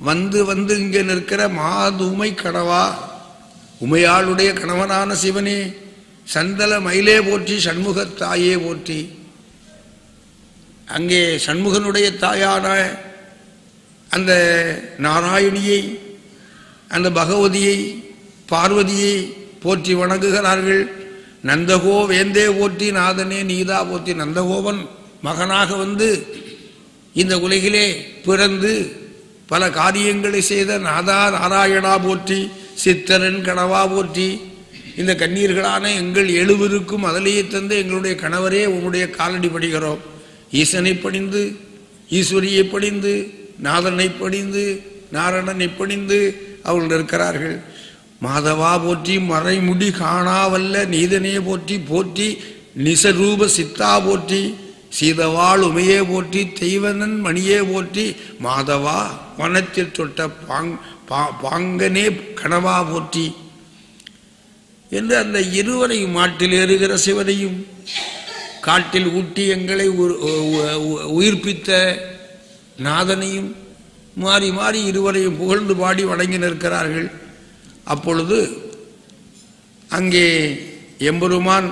வந்து வந்து இங்கே நிற்கிற மாதுமை கணவா, உமையாளுடைய கணவனான சிவனே, சந்தல மயிலே போற்றி, சண்முகத்தாயே போற்றி. அங்கே சண்முகனுடைய தாயான அந்த நாராயணியை, அந்த பகவதியை, பார்வதியை போற்றி வணங்குகிறார்கள். நந்தகோ வேந்தே போற்றி, நாதனே நீதா போற்றி. நந்தகோவன் மகனாக வந்து இந்த உலகிலே பிறந்து பல காரியங்களை செய்த நாதா நாராயணா போற்றி, சித்தரன் கணவா போற்றி. இந்த கண்ணீர்களான எங்கள் 7 மதலையை தந்து எங்களுடைய கணவரே உன்னுடைய காலடி படுகிறோம். ஈசனை பணிந்து, ஈஸ்வரியை பணிந்து, நாதனை பணிந்து, நாரணனை பணிந்து அவர்கள் இருக்கிறார்கள். மாதவா போற்றி, மறைமுடி காணாவல்ல நீதனே போற்றி, போற்றி நிசரூப சித்தா போற்றி, சீதவாள் உமையே போற்றி, தெய்வனன் மணியே போற்றி, மாதவா வனத்தில் தொட்ட பாங்கனே கணவா போற்றி என்று அந்த இருவரையும் மாட்டில் ஏறுகிற சிவனையும் காட்டில் ஊட்டி எங்களை உயிர்ப்பித்த நாதனையும் மாறி மாறி இருவரையும் புகழ்ந்து பாடி வணங்கி நிற்கிறார்கள். அப்பொழுது அங்கே எம்பெருமான்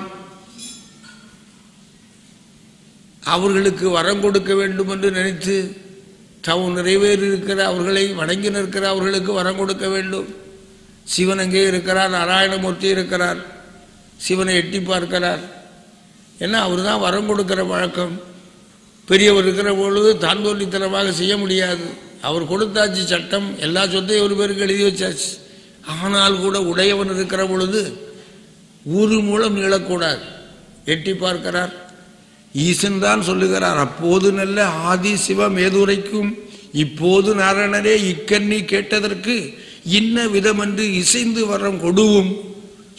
அவர்களுக்கு வரம் கொடுக்க வேண்டும் என்று நினைத்து தவம் நிறைவேறியிருக்கிற அவர்களை வணங்கி நிற்கிற அவர்களுக்கு வரம் கொடுக்க வேண்டும். சிவன் அங்கே இருக்கிறார், நாராயணமூர்த்தி இருக்கிறார். சிவனை எட்டி பார்க்கிறார். ஏன்னா அவர் தான் வரம் கொடுக்கிற வழக்கம். பெரியவர் இருக்கிற பொழுது தாந்தோல்லித்தனமாக செய்ய முடியாது. அவர் கொடுத்தாச்சு சட்டம், எல்லா சொத்தையும் ஒரு பேருக்கு எழுதி வச்சாச்சு. ஆனால் கூட உடையவன் இருக்கிற பொழுது ஒரு மூலம் நீளக்கூடாது. எட்டி பார்க்கிறார். ஈசன் தான் சொல்லுகிறார், அப்போது நல்ல ஆதி சிவம் ஏதுரைக்கும், இப்போது நாராயணரே இக்கண்ணி கேட்டதற்கு இன்ன விதம் என்று இசைந்து வரம் கொடுவும்,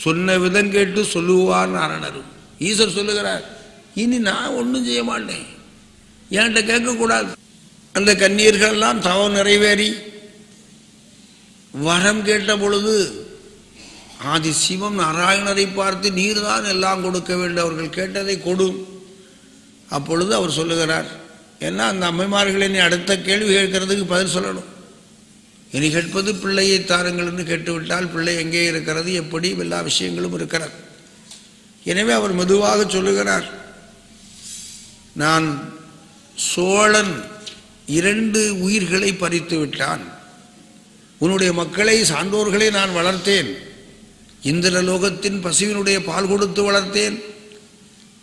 சொன்ன விதம் கேட்டு சொல்லுவார் நாராயணரும். ஈஸ்வர் சொல்லுகிறார், இனி நான் ஒன்றும் செய்ய மாட்டேன், என்கிட்ட கேட்கக்கூடாது. அந்த கண்ணீர்களெல்லாம் தவம் நிறைவேறி வரம் கேட்ட பொழுது ஆதி சிவம் நாராயணரை பார்த்து நீர் தான் எல்லாம் கொடுக்க வேண்டும், அவர்கள் கேட்டதை கொடும். அப்பொழுது அவர் சொல்லுகிறார், ஏன்னா அந்த அம்மைமார்களை நீ அடுத்த கேள்வி கேட்கறதுக்கு பதில் சொல்லணும். இனி கேட்பது பிள்ளையை தாருங்கள் என்று கேட்டுவிட்டால் பிள்ளை எங்கே இருக்கிறது, எப்படி, எல்லா விஷயங்களும் இருக்கிறது. எனவே அவர் மெதுவாக சொல்லுகிறார், நான் சோழன் 2 உயிர்களை பறித்து விட்டான். உன்னுடைய மக்களை சான்றோர்களை நான் வளர்த்தேன். இந்திரலோகத்தின் பசுவினுடைய பால் கொடுத்து வளர்த்தேன்.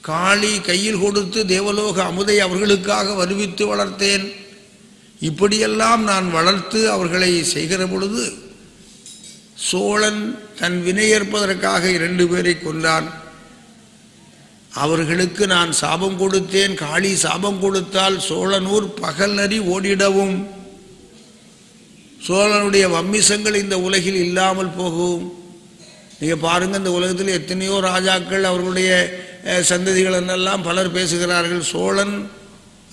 காளி கையில் கொடுத்து தேவலோக அமுதை அவர்களுக்காக வருவித்து வளர்த்தேன். இப்படியெல்லாம் நான் வளர்த்து அவர்களை செய்கிற பொழுது சோழன் தன் வினையேற்பதற்காக 2 பேரை கொன்றான். அவர்களுக்கு நான் சாபம் கொடுத்தேன். காளி சாபம் கொடுத்தால் சோழனூர் பகல் நரி ஓடிடவும், சோழனுடைய வம்மிசங்கள் இந்த உலகில் இல்லாமல் போகும். நீங்க பாருங்க, இந்த உலகத்தில் எத்தனையோ ராஜாக்கள் அவர்களுடைய சந்ததிகள் என்னெல்லாம் பலர் பேசுகிறார்கள். சோழன்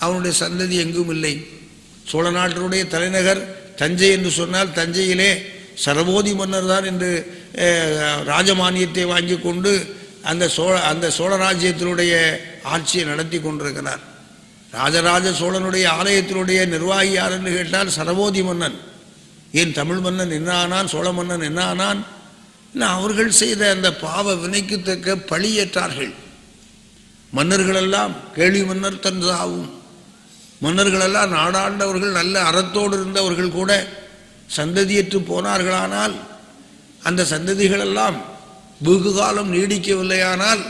அவனுடைய சந்ததி எங்கும் இல்லை. சோழ நாட்டினுடைய தலைநகர் தஞ்சை என்று சொன்னால் தஞ்சையிலே சரபோதி மன்னர் தான் என்று ராஜமானியத்தை வாங்கி கொண்டு அந்த சோழ ராஜ்யத்தினுடைய ஆட்சியை நடத்தி கொண்டிருக்கிறார். ராஜராஜ சோழனுடைய ஆலயத்தினுடைய நிர்வாகி யார் என்று கேட்டால் சரபோதி மன்னன். ஏன் தமிழ் மன்னன் என்ன ஆனான், சோழ மன்னன் என்ன ஆனான்? அவர்கள் செய்த அந்த பாவ வினைக்கு தக்க பழியேற்றார்கள். மன்னர்களெல்லாம், கேள்வி மன்னர் தன் சாவும், மன்னர்களெல்லாம் நாடாண்டவர்கள் நல்ல அறத்தோடு இருந்தவர்கள் கூட சந்ததியற்று போனார்களானால், அந்த சந்ததிகளெல்லாம் வெகு காலம் நீடிக்கவில்லையானால்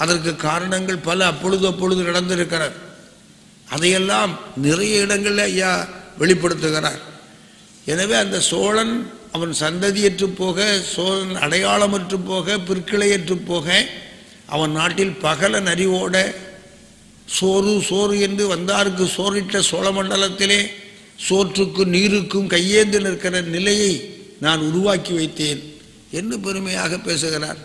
அதற்கு காரணங்கள் பல அப்பொழுது நடந்திருக்கிறார். அதையெல்லாம் நிறைய இடங்களில் ஐயா வெளிப்படுத்துகிறார். எனவே அந்த சோழன் அவன் சந்ததியற்று போக, சோழன் அடையாளமற்று போக, பிற்கிளையற்று போக, அவன் நாட்டில் பகல நரிவோட சோறு என்று வந்தாருக்கு சோறிட்ட சோழ மண்டலத்திலே சோற்றுக்கும் நீருக்கும் கையேந்து நிற்கிற நிலையை நான் உருவாக்கி வைத்தேன் என்று பெருமையாக பேசுகிறார்.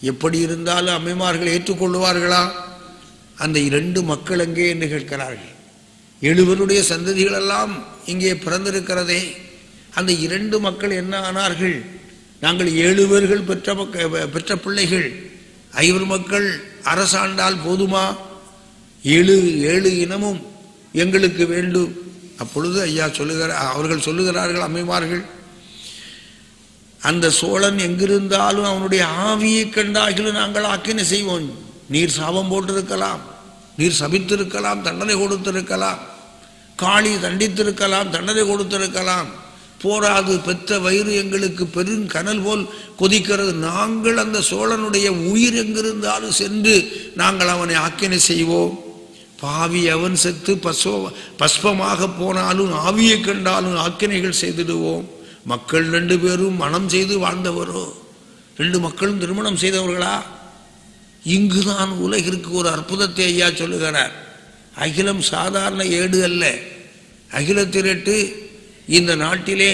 எப்படி இருந்தாலும் அம்மைமார்கள் ஏற்றுக்கொள்வார்களா? அந்த 2 மக்கள் எங்கே என்று கேட்கிறார்கள். 7 பேருடைய சந்ததிகளெல்லாம் இங்கே பிறந்திருக்கிறதே, அந்த 2 மக்கள் என்ன ஆனார்கள்? நாங்கள் 7 பேர்கள் பெற்ற பிள்ளைகள், 5 மக்கள் அரசாண்டால் போதுமா? 7 இனமும் எங்களுக்கு வேண்டும். அப்பொழுது ஐயா அவர்கள் சொல்லுகிறார்கள், அம்மைமார்கள், அந்த சோழன் எங்கிருந்தாலும் அவனுடைய ஆவியை கண்டாகிலும் நாங்கள் ஆக்கினை செய்வோம். நீர் சாபம் போட்டிருக்கலாம், நீர் சபித்திருக்கலாம், தண்டனை கொடுத்திருக்கலாம், காளி தண்டித்திருக்கலாம், தண்டனை கொடுத்திருக்கலாம், போராது பெற்ற வயிறு எங்களுக்கு பெருங்கனல் போல் கொதிக்கிறது. நாங்கள் அந்த சோழனுடைய உயிர் எங்கிருந்தாலும் சென்று நாங்கள் அவனை ஆக்கினை செய்வோம். பாவி அவன் செத்து பஸ்பமாக போனாலும் ஆவியை கண்டாலும் ஆக்கினைகள் செய்திடுவோம். மக்கள் 2 பேரும் மனம் செய்து வாழ்ந்தவரோ? 2 மக்களும் திருமணம் செய்தவர்களா? இங்குதான் உலகிற்கு ஒரு அற்புதத்தை ஐயா சொல்லுகிறார். அகிலம் சாதாரண ஏடு அல்ல. அகிலத்திரட்டு இந்த நாட்டிலே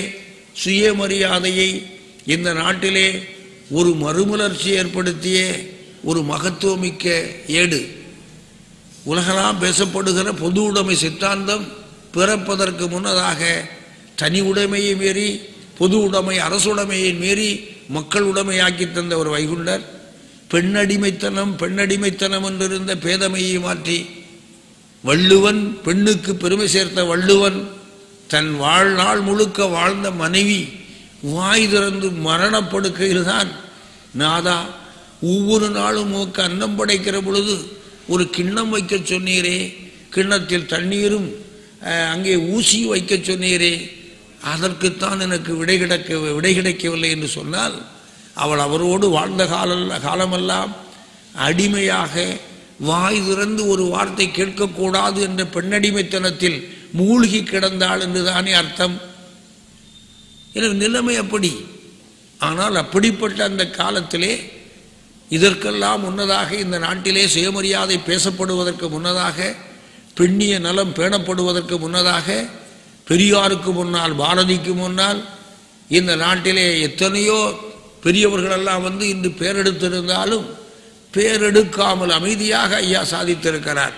சுயமரியாதையை, இந்த நாட்டிலே ஒரு மறுமலர்ச்சி ஏற்படுத்திய ஒரு மகத்துவமிக்க ஏடு. உலகெல்லாம் பேசப்படுகிற பொது உடைமை சித்தாந்தம் பிறப்பதற்கு முன்னதாக தனி உடைமையை மீறி, பொது உடைமை அரசுடைமையை மீறி மக்கள் உடைமையாக்கி தந்த ஒரு வைகுண்டர், பெண்ணடிமைத்தனம் என்றிருந்த பேதமையை மாற்றி வள்ளுவன், பெண்ணுக்கு பெருமை சேர்த்த வள்ளுவன், தன் வாழ்நாள் முழுக்க வாழ்ந்த மனைவி வாய் திறந்து மரணப்படுக்கையில் தான், நாதா ஒவ்வொரு நாளும் உனக்கு அன்னம் படைக்கிற பொழுது ஒரு கிண்ணம் வைக்க சொன்னீரே, கிண்ணத்தில் தண்ணீரும் அங்கே ஊசி வைக்க சொன்னீரே, அதற்குத்தான் எனக்கு விடை கிடைக்கவில்லை என்று சொன்னால், அவள் அவரோடு வாழ்ந்த காலமெல்லாம் அடிமையாக வாய் திறந்து ஒரு வார்த்தை கேட்கக்கூடாது என்ற பெண்ணடிமைத்தனத்தில் மூழ்கி கிடந்தாள் என்றுதானே அர்த்தம். எனக்கு நிலைமை அப்படி. ஆனால் அப்படிப்பட்ட அந்த காலத்திலே, இதற்கெல்லாம் முன்னதாக, இந்த நாட்டிலே சுயமரியாதை பேசப்படுவதற்கு முன்னதாக, பெண்ணிய நலம் பேணப்படுவதற்கு முன்னதாக, பெரியாருக்கு முன்னால், பாரதிக்கு முன்னால் இந்த நாட்டிலே எத்தனையோ பெரியவர்களெல்லாம் வந்து இன்று பேரெடுத்திருந்தாலும் பேரெடுக்காமல் அமைதியாக ஐயா சாதித்திருக்கிறார்.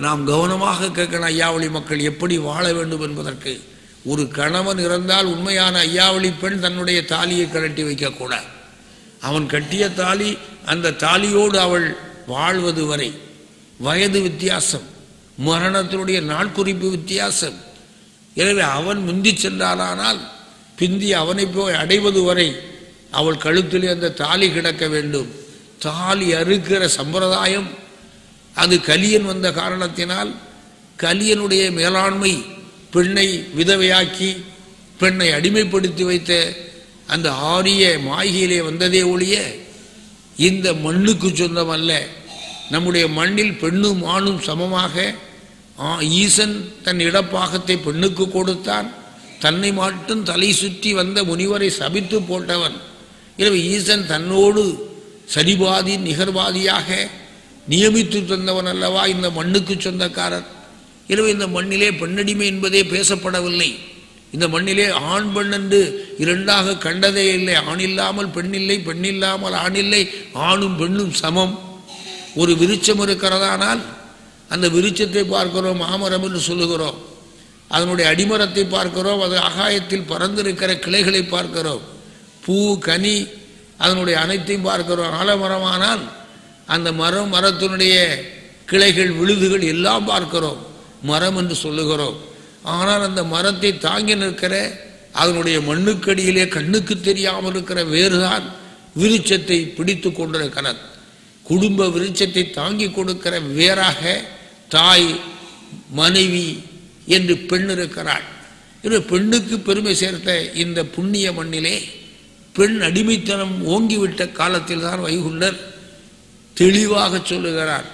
நாம் கவனமாக கேட்கணும், ஐயாவளி மக்கள் எப்படி வாழ வேண்டும் என்பதற்கு. ஒரு கணவன் இறந்தால் உண்மையான ஐயாவளி பெண் தன்னுடைய தாலியை கழட்டி வைக்கக்கூடாது. அவன் கட்டிய தாலி, அந்த தாலியோடு அவள் வாழ்வது வரை வயது வித்தியாசம், மரணத்தினுடைய நாட்குறிப்பு வித்தியாசம், எனவே அவன் முந்தி சென்றானால் பிந்தி அவனை போய் அடைவது வரை அவள் கழுத்திலே அந்த தாலி கிடக்க வேண்டும். தாலி அறுக்கிற சம்பிரதாயம் அது கலியன் வந்த காரணத்தினால் கலியனுடைய மேலாண்மை பெண்ணை விதவையாக்கி பெண்ணை அடிமைப்படுத்தி வைத்த அந்த ஆரிய மாயிலே வந்ததே ஒழிய இந்த மண்ணுக்கு சொந்தம் அல்ல. நம்முடைய மண்ணில் பெண்ணும் ஆணும் சமமாக ஈசன் தன் இடப்பாகத்தை பெண்ணுக்கு கொடுத்தான். தன்னை மட்டும் தலை சுற்றி வந்த முனிவரை சபித்து போட்டவன். எனவே ஈசன் தன்னோடு சரிபாதி நிகர்வாதியாக நியமித்து தந்தவன் அல்லவா இந்த மண்ணுக்கு சொந்தக்காரர். எனவே இந்த மண்ணிலே பெண்ணடிமை என்பதே பேசப்படவில்லை. இந்த மண்ணிலே ஆண் பெண் என்று இரண்டாக கண்டதே இல்லை. ஆண் இல்லாமல் பெண் இல்லை, பெண் இல்லாமல் ஆண் இல்லை. ஆணும் பெண்ணும் சமம். ஒரு விருட்சம் இருக்கிறதானால் அந்த விருட்சத்தை பார்க்கிறோம், மாமரம் என்று சொல்லுகிறோம். அதனுடைய அடிமரத்தை பார்க்கிறோம், அது ஆகாயத்தில் பறந்திருக்கிற கிளைகளை பார்க்கிறோம். பூ கனி அதனுடைய அனைத்தையும் பார்க்கிறோம். ஆலமரமானால் அந்த மரத்தினுடைய கிளைகள் விழுதுகள் எல்லாம் பார்க்கிறோம், மரம் என்று சொல்லுகிறோம். ஆனால் அந்த மரத்தை தாங்கி நிற்கிற அதனுடைய மண்ணுக்கடியிலே கண்ணுக்கு தெரியாமல் இருக்கிற வேறுதான் விருட்சத்தை பிடித்து கொண்டிருக்கிறது. குடும்ப விருட்சத்தை தாங்கி கொடுக்கிற வேறாக தாய் மனைவி என்று பெண் இருக்கிறாள். பெண்ணுக்கு பெருமை சேர்த்த இந்த புண்ணிய மண்ணிலே பெண் அடிமைத்தனம் ஓங்கிவிட்ட காலத்தில் தான் வைகுண்டர் தெளிவாக சொல்லுகிறார்.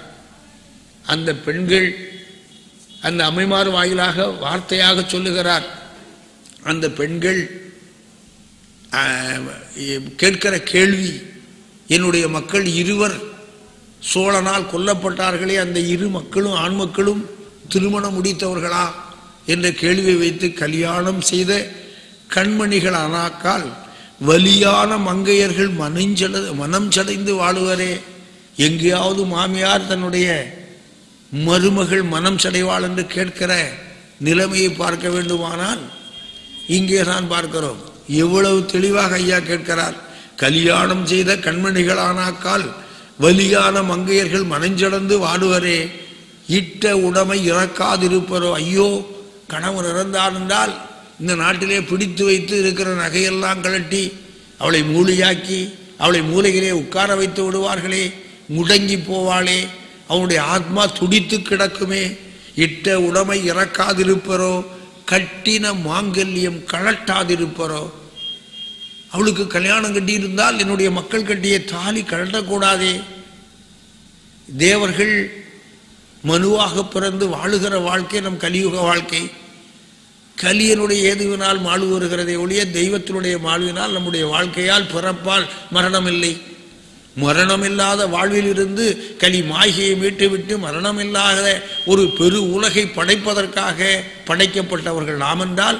அந்த பெண்கள் அந்த அம்மைமார் வாயிலாக வார்த்தையாக சொல்லுகிறார். அந்த பெண்கள் கேட்கிற கேள்வி, என்னுடைய மக்கள் இருவர் சோழனால் கொல்லப்பட்டார்களே, அந்த இரு மக்களும் ஆண் மக்களும் திருமணம் முடித்தவர்களா என்ற கேள்வியை வைத்து கல்யாணம் செய்த கண்மணிகள் ஆனாக்கால் வலியான மங்கையர்கள் மனம் சடைந்து வாழுவரே. எங்கேயாவது மாமியார் தன்னுடைய மருமகள் மனம் சடைவாள் என்று கேட்கிற நிலைமையை பார்க்க வேண்டுமானால் இங்கே தான் பார்க்கிறோம். எவ்வளவு தெளிவாக ஐயா கேட்கிறார். கல்யாணம் செய்த கண்மணிகளானாக்கால் வலியான மங்கையர்கள் மனஞ்சடந்து வாடுவரே. இட்ட உடமை இறக்காதிருப்பரோ. ஐயோ, கணவன் இறந்தார் என்றால் இந்த நாட்டிலே பிடித்து வைத்து இருக்கிற நகையெல்லாம் கழட்டி அவளை மூலியாக்கி அவளை மூலையிலே உட்கார வைத்து விடுவார்களே, முடங்கி போவாளே, அவனுடைய ஆத்மா துடித்து கிடக்குமே. இட்ட உடமை இறக்காதிருப்பரோ, கட்டின மாங்கல்யம் கழட்டாதிருப்பரோ. அவளுக்கு கல்யாணம் கட்டியிருந்தால் என்னுடைய மக்கள் கட்டிய தாலி கழட்டக்கூடாதே. தேவர்கள் மனுவாக பிறந்து வாழுகிற வாழ்க்கை நம் கலியுக வாழ்க்கை. கலியனுடைய ஏதுவினால் மாழு வருகிறதை ஒழிய தெய்வத்தினுடைய மாழ்வினால் நம்முடைய வாழ்க்கையால் பிறப்பால் மரணம் இல்லை. மரணமில்லாத வாழ்வில் இருந்து கலி மாய்கையை மீட்டுவிட்டு மரணமில்லாத ஒரு பெரு உலகை படைப்பதற்காக படைக்கப்பட்டவர்கள் நாம் என்றால்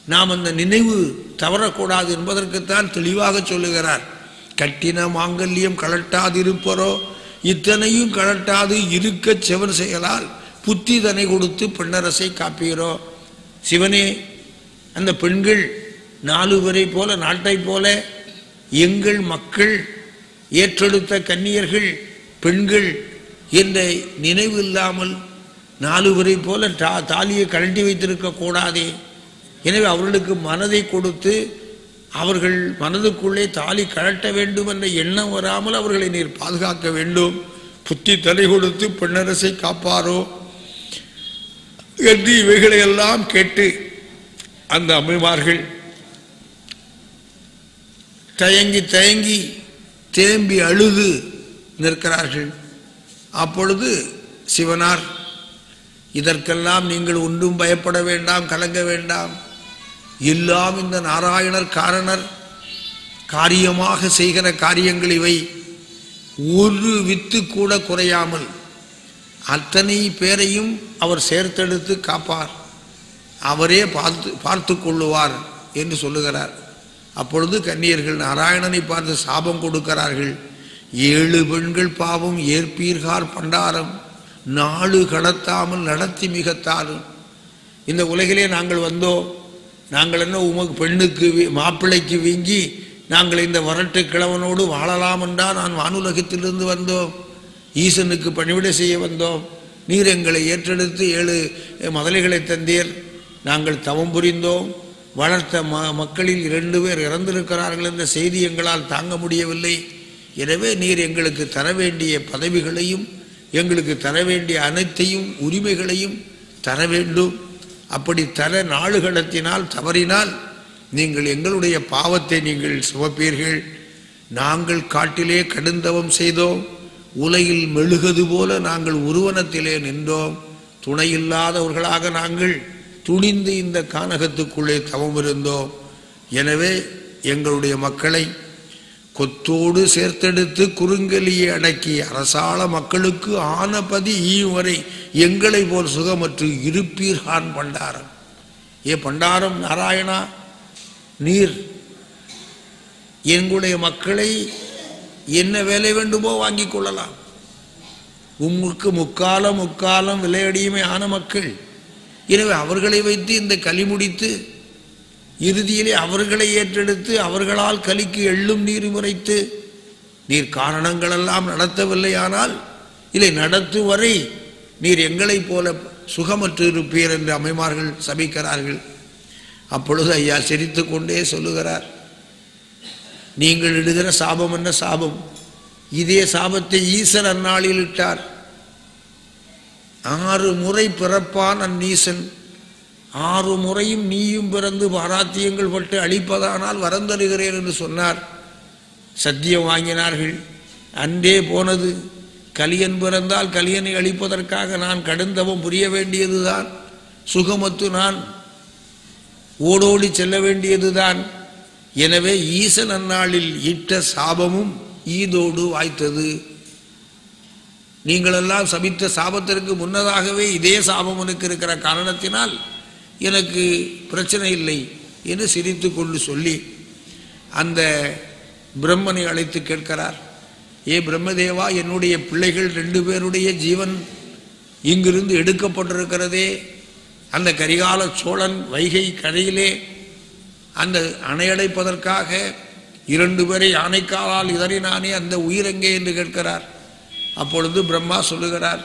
நாம் அந்த நினைவு தவறக்கூடாது என்பதற்குத்தான் தெளிவாக சொல்லுகிறார். கட்டின மாங்கல்யம் கழட்டாதிருப்பரோ, இத்தனையும் கழட்டாது இருக்க செவன் செயலால் புத்தி தனை கொடுத்து பெண்ணரசை காப்பீரோ. சிவனே, அந்த பெண்கள் 4 பேரை போல நாட்டை போல எங்கள் மக்கள் ஏற்றெடுத்த கன்னியர்கள் பெண்கள் என்ற நினைவு இல்லாமல் 4 பேரை போல தாலியை கழட்டி வைத்திருக்க கூடாதே. எனவே அவர்களுக்கு மனதை கொடுத்து அவர்கள் மனதுக்குள்ளே தாலி கழட்ட வேண்டும் என்ற எண்ணம் வராமல் அவர்களை நீர் பாதுகாக்க வேண்டும். புத்தி தலை கொடுத்து பெண்ணரசை காப்பாரோ என்று இவைகளையெல்லாம் கேட்டு அந்த அம்மைமார்கள் தயங்கி தயங்கி தேம்பி அழுது நிற்கிறார்கள். அப்பொழுது சிவனார், இதற்கெல்லாம் நீங்கள் ஒன்றும் பயப்பட வேண்டாம், கலங்க வேண்டாம். எல்லாம் இந்த நாராயணர் காரணர் காரியமாக செய்கிற காரியங்கள் இவை. ஒரு வித்து கூட குறையாமல் அத்தனை பேரையும் அவர் சேர்த்தெடுத்து காப்பார், அவரே பார்த்து கொள்ளுவார் என்று சொல்லுகிறார். அப்பொழுது கன்னியர்கள் நாராயணனை பார்த்து சாபம் கொடுக்கிறார்கள். 7 பெண்கள் பாவம் ஏற்பீர்கார் பண்டாரம் 4 கடத்தாமல் நடத்தி மிகத்தாலும். இந்த உலகிலே நாங்கள் வந்தோம், நாங்கள் என்ன உமக்கு பெண்ணுக்கு மாப்பிள்ளைக்கு வீங்கி நாங்கள் இந்த வரட்டு கிழவனோடு வாழலாம் என்றால் நான் வானுலகத்திலிருந்து வந்தோம், ஈசனுக்கு பணிவிடை செய்ய வந்தோம். நீர் எங்களை ஏற்றெடுத்து 7 மதலைகளை தந்தீர், நாங்கள் தவம் புரிந்தோம், வளர்த்த மக்களில் 2 பேர் இறந்திருக்கிறார்கள் என்ற செய்தி எங்களால் தாங்க முடியவில்லை. எனவே நீர் எங்களுக்கு தர வேண்டிய பதவிகளையும் எங்களுக்கு தர வேண்டிய அனைத்தையும் உரிமைகளையும் தர வேண்டும். அப்படி தர நாடு கடத்தினால் தவறினால் நீங்கள் எங்களுடைய பாவத்தை நீங்கள் சுமப்பீர்கள். நாங்கள் காட்டிலே கடுந்தவம் செய்தோம், உலகில் மெழுகது போல நாங்கள் உருவனத்திலே நின்றோம். துணையில்லாதவர்களாக நாங்கள் துணிந்து இந்த கானகத்துக்குள்ளே தவம் இருந்தோம். எனவே எங்களுடைய மக்களை கொத்தோடு சேர்த்தெடுத்து குறுங்கலியை அடக்கி அரசாள மக்களுக்கு ஆனபதி ஈயும் வரை எங்களை போல் சுகமற்று இருப்பீர்கான் பண்டாரம். ஏ பண்டாரம் நாராயணா, நீர் எங்களுடைய மக்களை என்ன வேலை வேண்டுமோ வாங்கிக் கொள்ளலாம். உங்களுக்கு முக்காலம் விலையடியுமே ஆன மக்கள். எனவே அவர்களை வைத்து இந்த களி முடித்து இறுதியிலே அவர்களை ஏற்றெடுத்து அவர்களால் கலிக்கு எள்ளும் நீர் முறைத்து நீர் காரணங்களெல்லாம் நடத்தவில்லையானால் இல்லை நடத்தும் வரை நீர் எங்களைப் போல சுகமற்று இருப்பீர் என்று அம்மைமார்கள் சபிக்கிறார்கள். அப்பொழுது ஐயா சிரித்து கொண்டே சொல்லுகிறார், நீங்கள் இடுகிற சாபம் என்ன சாபம்? இதே சாபத்தை ஈசன் அந்நாளில் இட்டார். 6 முறை பிறப்பான் அந்நீசன், 6 முறையும் நீயும் பிறந்து பாராத்தியங்கள் பட்டு அழிப்பதானால் வரந்தருகிறேன் என்று சொன்னார். சத்தியம் வாங்கினார்கள். அன்றே போனது. கலியன் பிறந்தால் கலியனை அழிப்பதற்காக நான் கடுந்தவம் புரிய வேண்டியதுதான். சுகமத்து நான் ஓடோடி செல்ல வேண்டியதுதான். எனவே ஈசன் அந்நாளில் இட்ட சாபமும் ஈதோடு வாய்த்தது. நீங்களெல்லாம் சபித்த சாபத்திற்கு முன்னதாகவே இதே சாபம் எனக்கு இருக்கிற காரணத்தினால் எனக்கு பிரச்சனை இல்லை என்று சிரித்து கொண்டு சொல்லி அந்த பிரம்மனை அழைத்து கேட்கிறார். ஏ பிரம்மதேவா, என்னுடைய பிள்ளைகள் 2 பேருடைய ஜீவன் இங்கிருந்து எடுக்கப்பட்டிருக்கிறதே. அந்த கரிகால சோழன் வைகை கரையிலே அந்த அணையடைப்பதற்காக 2 பேரை யானைக்காலால் இதறினானே, அந்த உயிரெங்கே என்று கேட்கிறார். அப்பொழுது பிரம்மா சொல்லுகிறார்,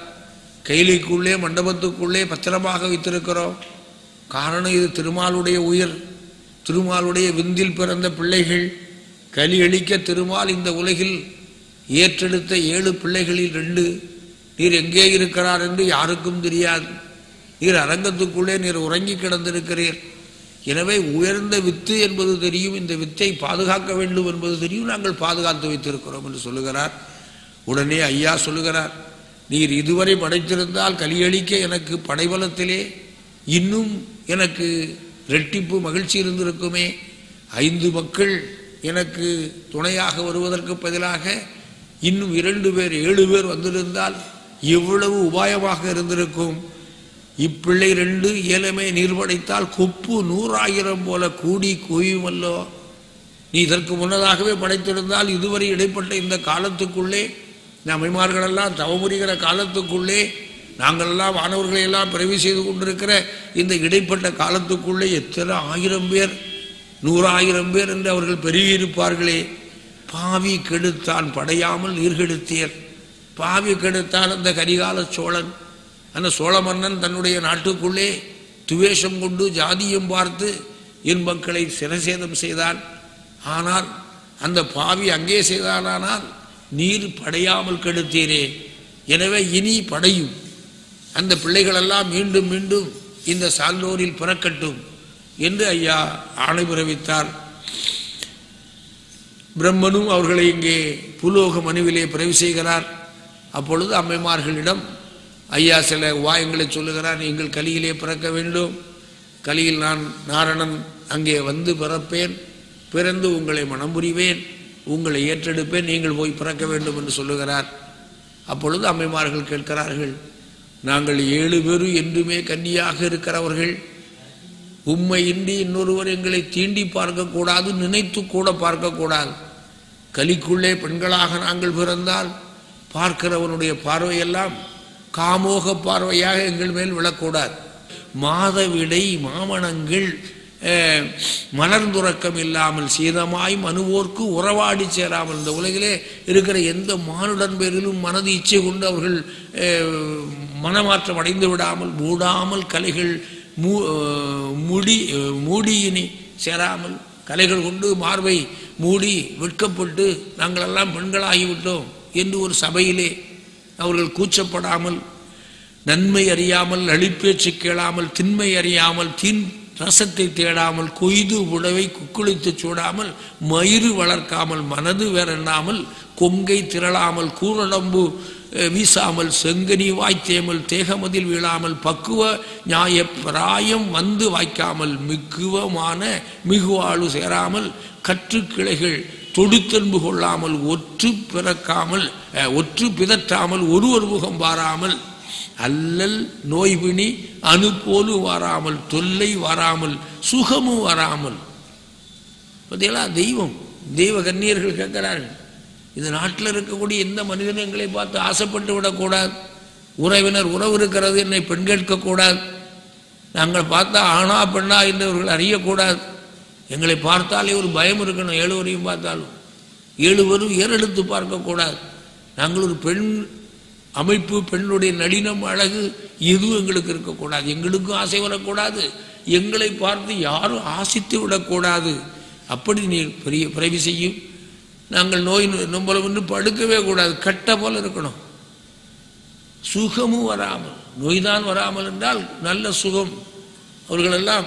கைலிக்குள்ளே மண்டபத்துக்குள்ளே பத்திரமாக வைத்திருக்கிறோம். காரணம் இது திருமாலுடைய உயிர், திருமாலுடைய விந்தில் பிறந்த பிள்ளைகள். கலி அளிக்க திருமால் இந்த உலகில் ஏற்றெடுத்த 7 பிள்ளைகளில் 2. நீர் எங்கே இருக்கிறார் என்று யாருக்கும் தெரியாது. நீர் அரங்கத்துக்குள்ளே நீர் உறங்கி கிடந்திருக்கிறீர். எனவே உயர்ந்த வித்து என்பது தெரியும், இந்த வித்தை பாதுகாக்க வேண்டும் என்பது தெரியும், நாங்கள் பாதுகாத்து வைத்திருக்கிறோம் என்று சொல்லுகிறார். உடனே ஐயா சொல்லுகிறார், நீர் இதுவரை படைத்திருந்தால் கலியளிக்க எனக்கு படைபலத்திலே இன்னும் எனக்கு இரட்டிப்பு மகிழ்ச்சி இருந்திருக்குமே. 5 மக்கள் எனக்கு துணையாக வருவதற்கு பதிலாக இன்னும் 2 பேர் 7 பேர் வந்திருந்தால் எவ்வளவு உபாயமாக இருந்திருக்கும். இப்பிள்ளை 2 ஏலமே நீர் படைத்தால் கொப்பு 100,000 போல கூடி குவியுமல்லோ. நீ இதற்கு முன்னதாகவே படைத்திருந்தால் இதுவரை இடைப்பட்ட இந்த காலத்துக்குள்ளே நம்மைமார்களெல்லாம் தவமுறிகிற காலத்துக்குள்ளே நாங்களெல்லாம் மாணவர்களையெல்லாம் பிறவி செய்து கொண்டிருக்கிற இந்த இடைப்பட்ட காலத்துக்குள்ளே எத்தனை 1000 பேர் 100,000 பேர் என்று அவர்கள் பெருகியிருப்பார்களே. பாவி கெடுத்தான் படையாமல் நீர் கெடுத்தீர். பாவி கெடுத்தான் அந்த கரிகால சோழன். அந்த சோழ மன்னன் தன்னுடைய நாட்டுக்குள்ளே துவேஷம் கொண்டு ஜாதியம் பார்த்து என் மக்களை சிரசேதம் செய்தான். ஆனால் அந்த பாவி அங்கே செய்தானால் நீர் படையாமல் கெடுத்தீரே. எனவே இனி படையும் அந்த பிள்ளைகளெல்லாம் மீண்டும் மீண்டும் இந்த சான்றோரில் பிறக்கட்டும் என்று ஐயா ஆணை பிறப்பித்தார். பிரம்மனும் அவர்களை இங்கே புலோக மனுவிலே பிறவி செய்கிறார். அப்பொழுது அம்மைமார்களிடம் ஐயா சில உபாயங்களை சொல்லுகிறார். நீங்கள் கலியிலே பிறக்க வேண்டும், கலியில் நான் நாரணன் அங்கே வந்து பிறப்பேன், பிறந்து உங்களை மனம் புரிவேன், உங்களை ஏற்றெடுப்பேன், நீங்கள் போய் பிறக்க வேண்டும் என்று சொல்லுகிறார். அப்பொழுது அம்மைமார்கள் கேட்கிறார்கள், நாங்கள் 7 பேரும் என்றுமே கன்னியாக இருக்கிறவர்கள், உண்மையின்றி இன்னொருவர் எங்களை தீண்டி பார்க்கக்கூடாது, நினைத்து கூட பார்க்கக்கூடாது. கலிக்குள்ளே பெண்களாக நாங்கள் பிறந்தால் பார்க்கிறவனுடைய பார்வையெல்லாம் காமோக பார்வையாக எங்கள் மேல் விழக்கூடாது. மாதவிடை மாமணங்கள் மலர்ந்துறக்கம் இல்லாமல் சீதமாய் மனுவோர்க்கு உறவாடி சேராமல், இந்த உலகிலே இருக்கிற எந்த மானுடன் பேரிலும் மனது இச்சை கொண்டு அவர்கள் மனமாற்றம் அடைந்து விடாமல் மூடாமல் கலைகள் மூடியினி சேராமல் கலைகள் கொண்டு மார்பை மூடி வெட்கப்பட்டு நாங்களெல்லாம் பெண்களாகிவிட்டோம் என்று ஒரு சபையிலே அவர்கள் கூச்சப்படாமல், நன்மை அறியாமல், அழிப்பேச்சு கேளாமல், திண்மை அறியாமல், தீன் ரசத்தை தேடாமல், கொய்து உழவை குக்குளித்து சூடாமல், மயிறு வளர்க்காமல், மனது வேறெண்ணாமல், கொங்கை திரளாமல், கூரடம்பு வீசாமல், செங்கனி வாய்த்தேமல், தேகமதில் வீழாமல், பக்குவ நியாய பிராயம் வந்து வாய்க்காமல், மிக்குவமான மிகுவாழு சேராமல், கற்று கிளைகள் தொடுத்தன்பு கொள்ளாமல், ஒற்று பிதற்றாமல், ஒருவர் முகம் பாராமல், அல்லல் நோய்பிணி அணுப்போலும் வாராமல், தொல்லை வாராமல், சுகமும் வராமல். பார்த்தீங்களா? தெய்வ கன்னியர்கள் கேட்கிறார்கள். இந்த நாட்டில் இருக்கக்கூடிய எந்த மனிதனும் எங்களை பார்த்து ஆசைப்பட்டு விடக்கூடாது. உறவினர் உறவு இருக்கிறது என்னை பெண் கேட்கக்கூடாது. நாங்கள் பார்த்தா ஆணா பெண்ணா என்றவர்கள் அறியக்கூடாது. எங்களை பார்த்தாலே ஒரு பயம் இருக்கணும். 7 வரையும் பார்த்தாலும் 7 வரும் ஏறெடுத்து பார்க்கக்கூடாது. நாங்கள் ஒரு பெண் அமைப்பு, பெண்ணுடைய நளினம், அழகு எதுவும் எங்களுக்கு இருக்கக்கூடாது. எங்களுக்கும் ஆசை வரக்கூடாது. எங்களை பார்த்து யாரும் ஆசித்து விடக்கூடாது. அப்படி நீ பெரிய பிறவி செய்யும். நாங்கள் நோய் நொம்பலம் என்று படுக்கவே கூடாது. கட்ட போல இருக்கணும். சுகமும் வராமல், நோய்தான் வராமல் என்றால் நல்ல சுகம். அவர்களெல்லாம்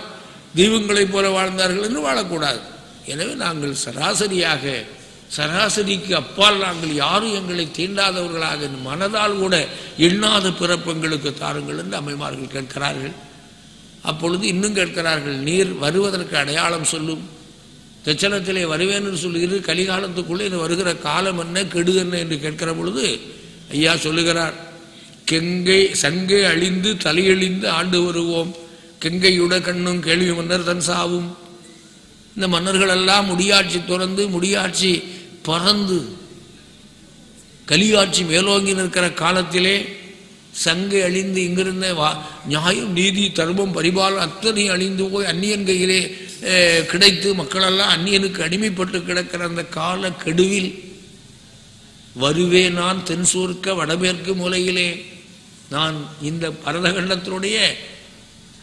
தெய்வங்களைப் போல வாழ்ந்தார்கள் என்று வாழக்கூடாது. எனவே நாங்கள் சராசரிக்கு அப்பால் நாங்கள் யாரும் எங்களை தீண்டாதவர்களாக மனதால் கூட எண்ணாத பிறப்பங்களுக்கு தாருங்கள் என்று அம்மைமார்கள் கேட்கிறார்கள். அப்பொழுது இன்னும் கேட்கிறார்கள், நீர் வருவதற்கு அடையாளம் சொல்லும். தட்சணத்திலே வருவேன் என்று சொல்லுகிறது. கலிகாலத்துக்குள்ளே இது வருகிற காலம் என்ன, கெடு என்ன என்று கேட்கிற பொழுது ஐயா சொல்லுகிறார், சங்கை அழிந்து தலையழிந்து ஆண்டு வருவோம், கெங்கையுட கண்ணும் கேள்வி மன்னர் தன் சாவும். இந்த மன்னர்கள் எல்லாம் முடியாட்சி துறந்து, முடியாட்சி பறந்து, கலியாட்சி மேலோங்கி நிற்கிற காலத்திலே சங்கை அழிந்து இங்கிருந்த நியாயம், நீதி, தர்மம், பரிபாலனம் அத்தனை அழிந்து போய் அந்நியன் கையிலே கிடைத்து மக்களெல்லாம் அந்நியனுக்கு அடிமைப்பட்டு கிடக்கிற அந்த கால கெடுவில் வருவே நான் தென் சொர்க்க வடமேற்கு மூலையிலே. நான் இந்த பரதகண்டத்தினுடைய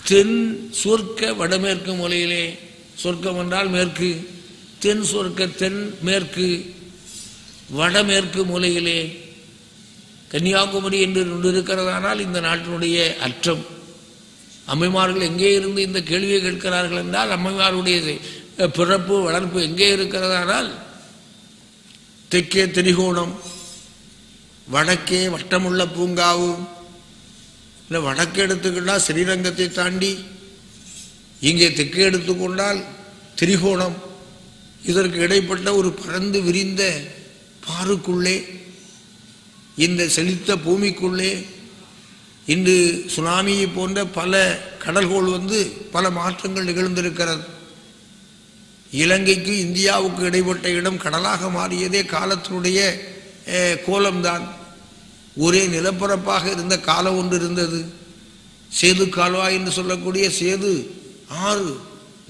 தென் சொர்க்க வடமேற்கு மூலையிலே, சொர்க்கம் என்றால் மேற்கு, தென் சொர்க்க தென் மேற்கு வடமேற்கு மூலையிலே கன்னியாகுமரி என்று இருக்கிறதானால் இந்த நாட்டினுடைய அற்றம். அம்மைமார்கள் எங்கே இருந்து இந்த கேள்வியை கேட்கிறார்கள் என்றால், அம்மைமாருடைய பிறப்பு வளர்ப்பு எங்கே இருக்கிறதானால் தெற்கே திரிகோணம், வடக்கே வட்டமுள்ள பூங்காவு. இல்லை வடக்கு எடுத்துக்கொண்டால் ஸ்ரீரங்கத்தை தாண்டி, இங்கே தெற்கே எடுத்துக்கொண்டால் திரிகோணம். இதற்கு இடைப்பட்ட ஒரு பறந்து விரிந்த பாருக்குள்ளே, இந்த செழித்த பூமிக்குள்ளே இன்று சுனாமியை போன்ற பல கடல்கோள் வந்து பல மாற்றங்கள் நிகழ்ந்திருக்கிறது. இலங்கைக்கு இந்தியாவுக்கு இடைப்பட்ட இடம் கடலாக மாறியதே காலத்தினுடைய கோலம்தான். ஒரே நிலப்பரப்பாக இருந்த காலம் ஒன்று இருந்தது. சேது கால்வாய் என்று சொல்லக்கூடிய சேது ஆறு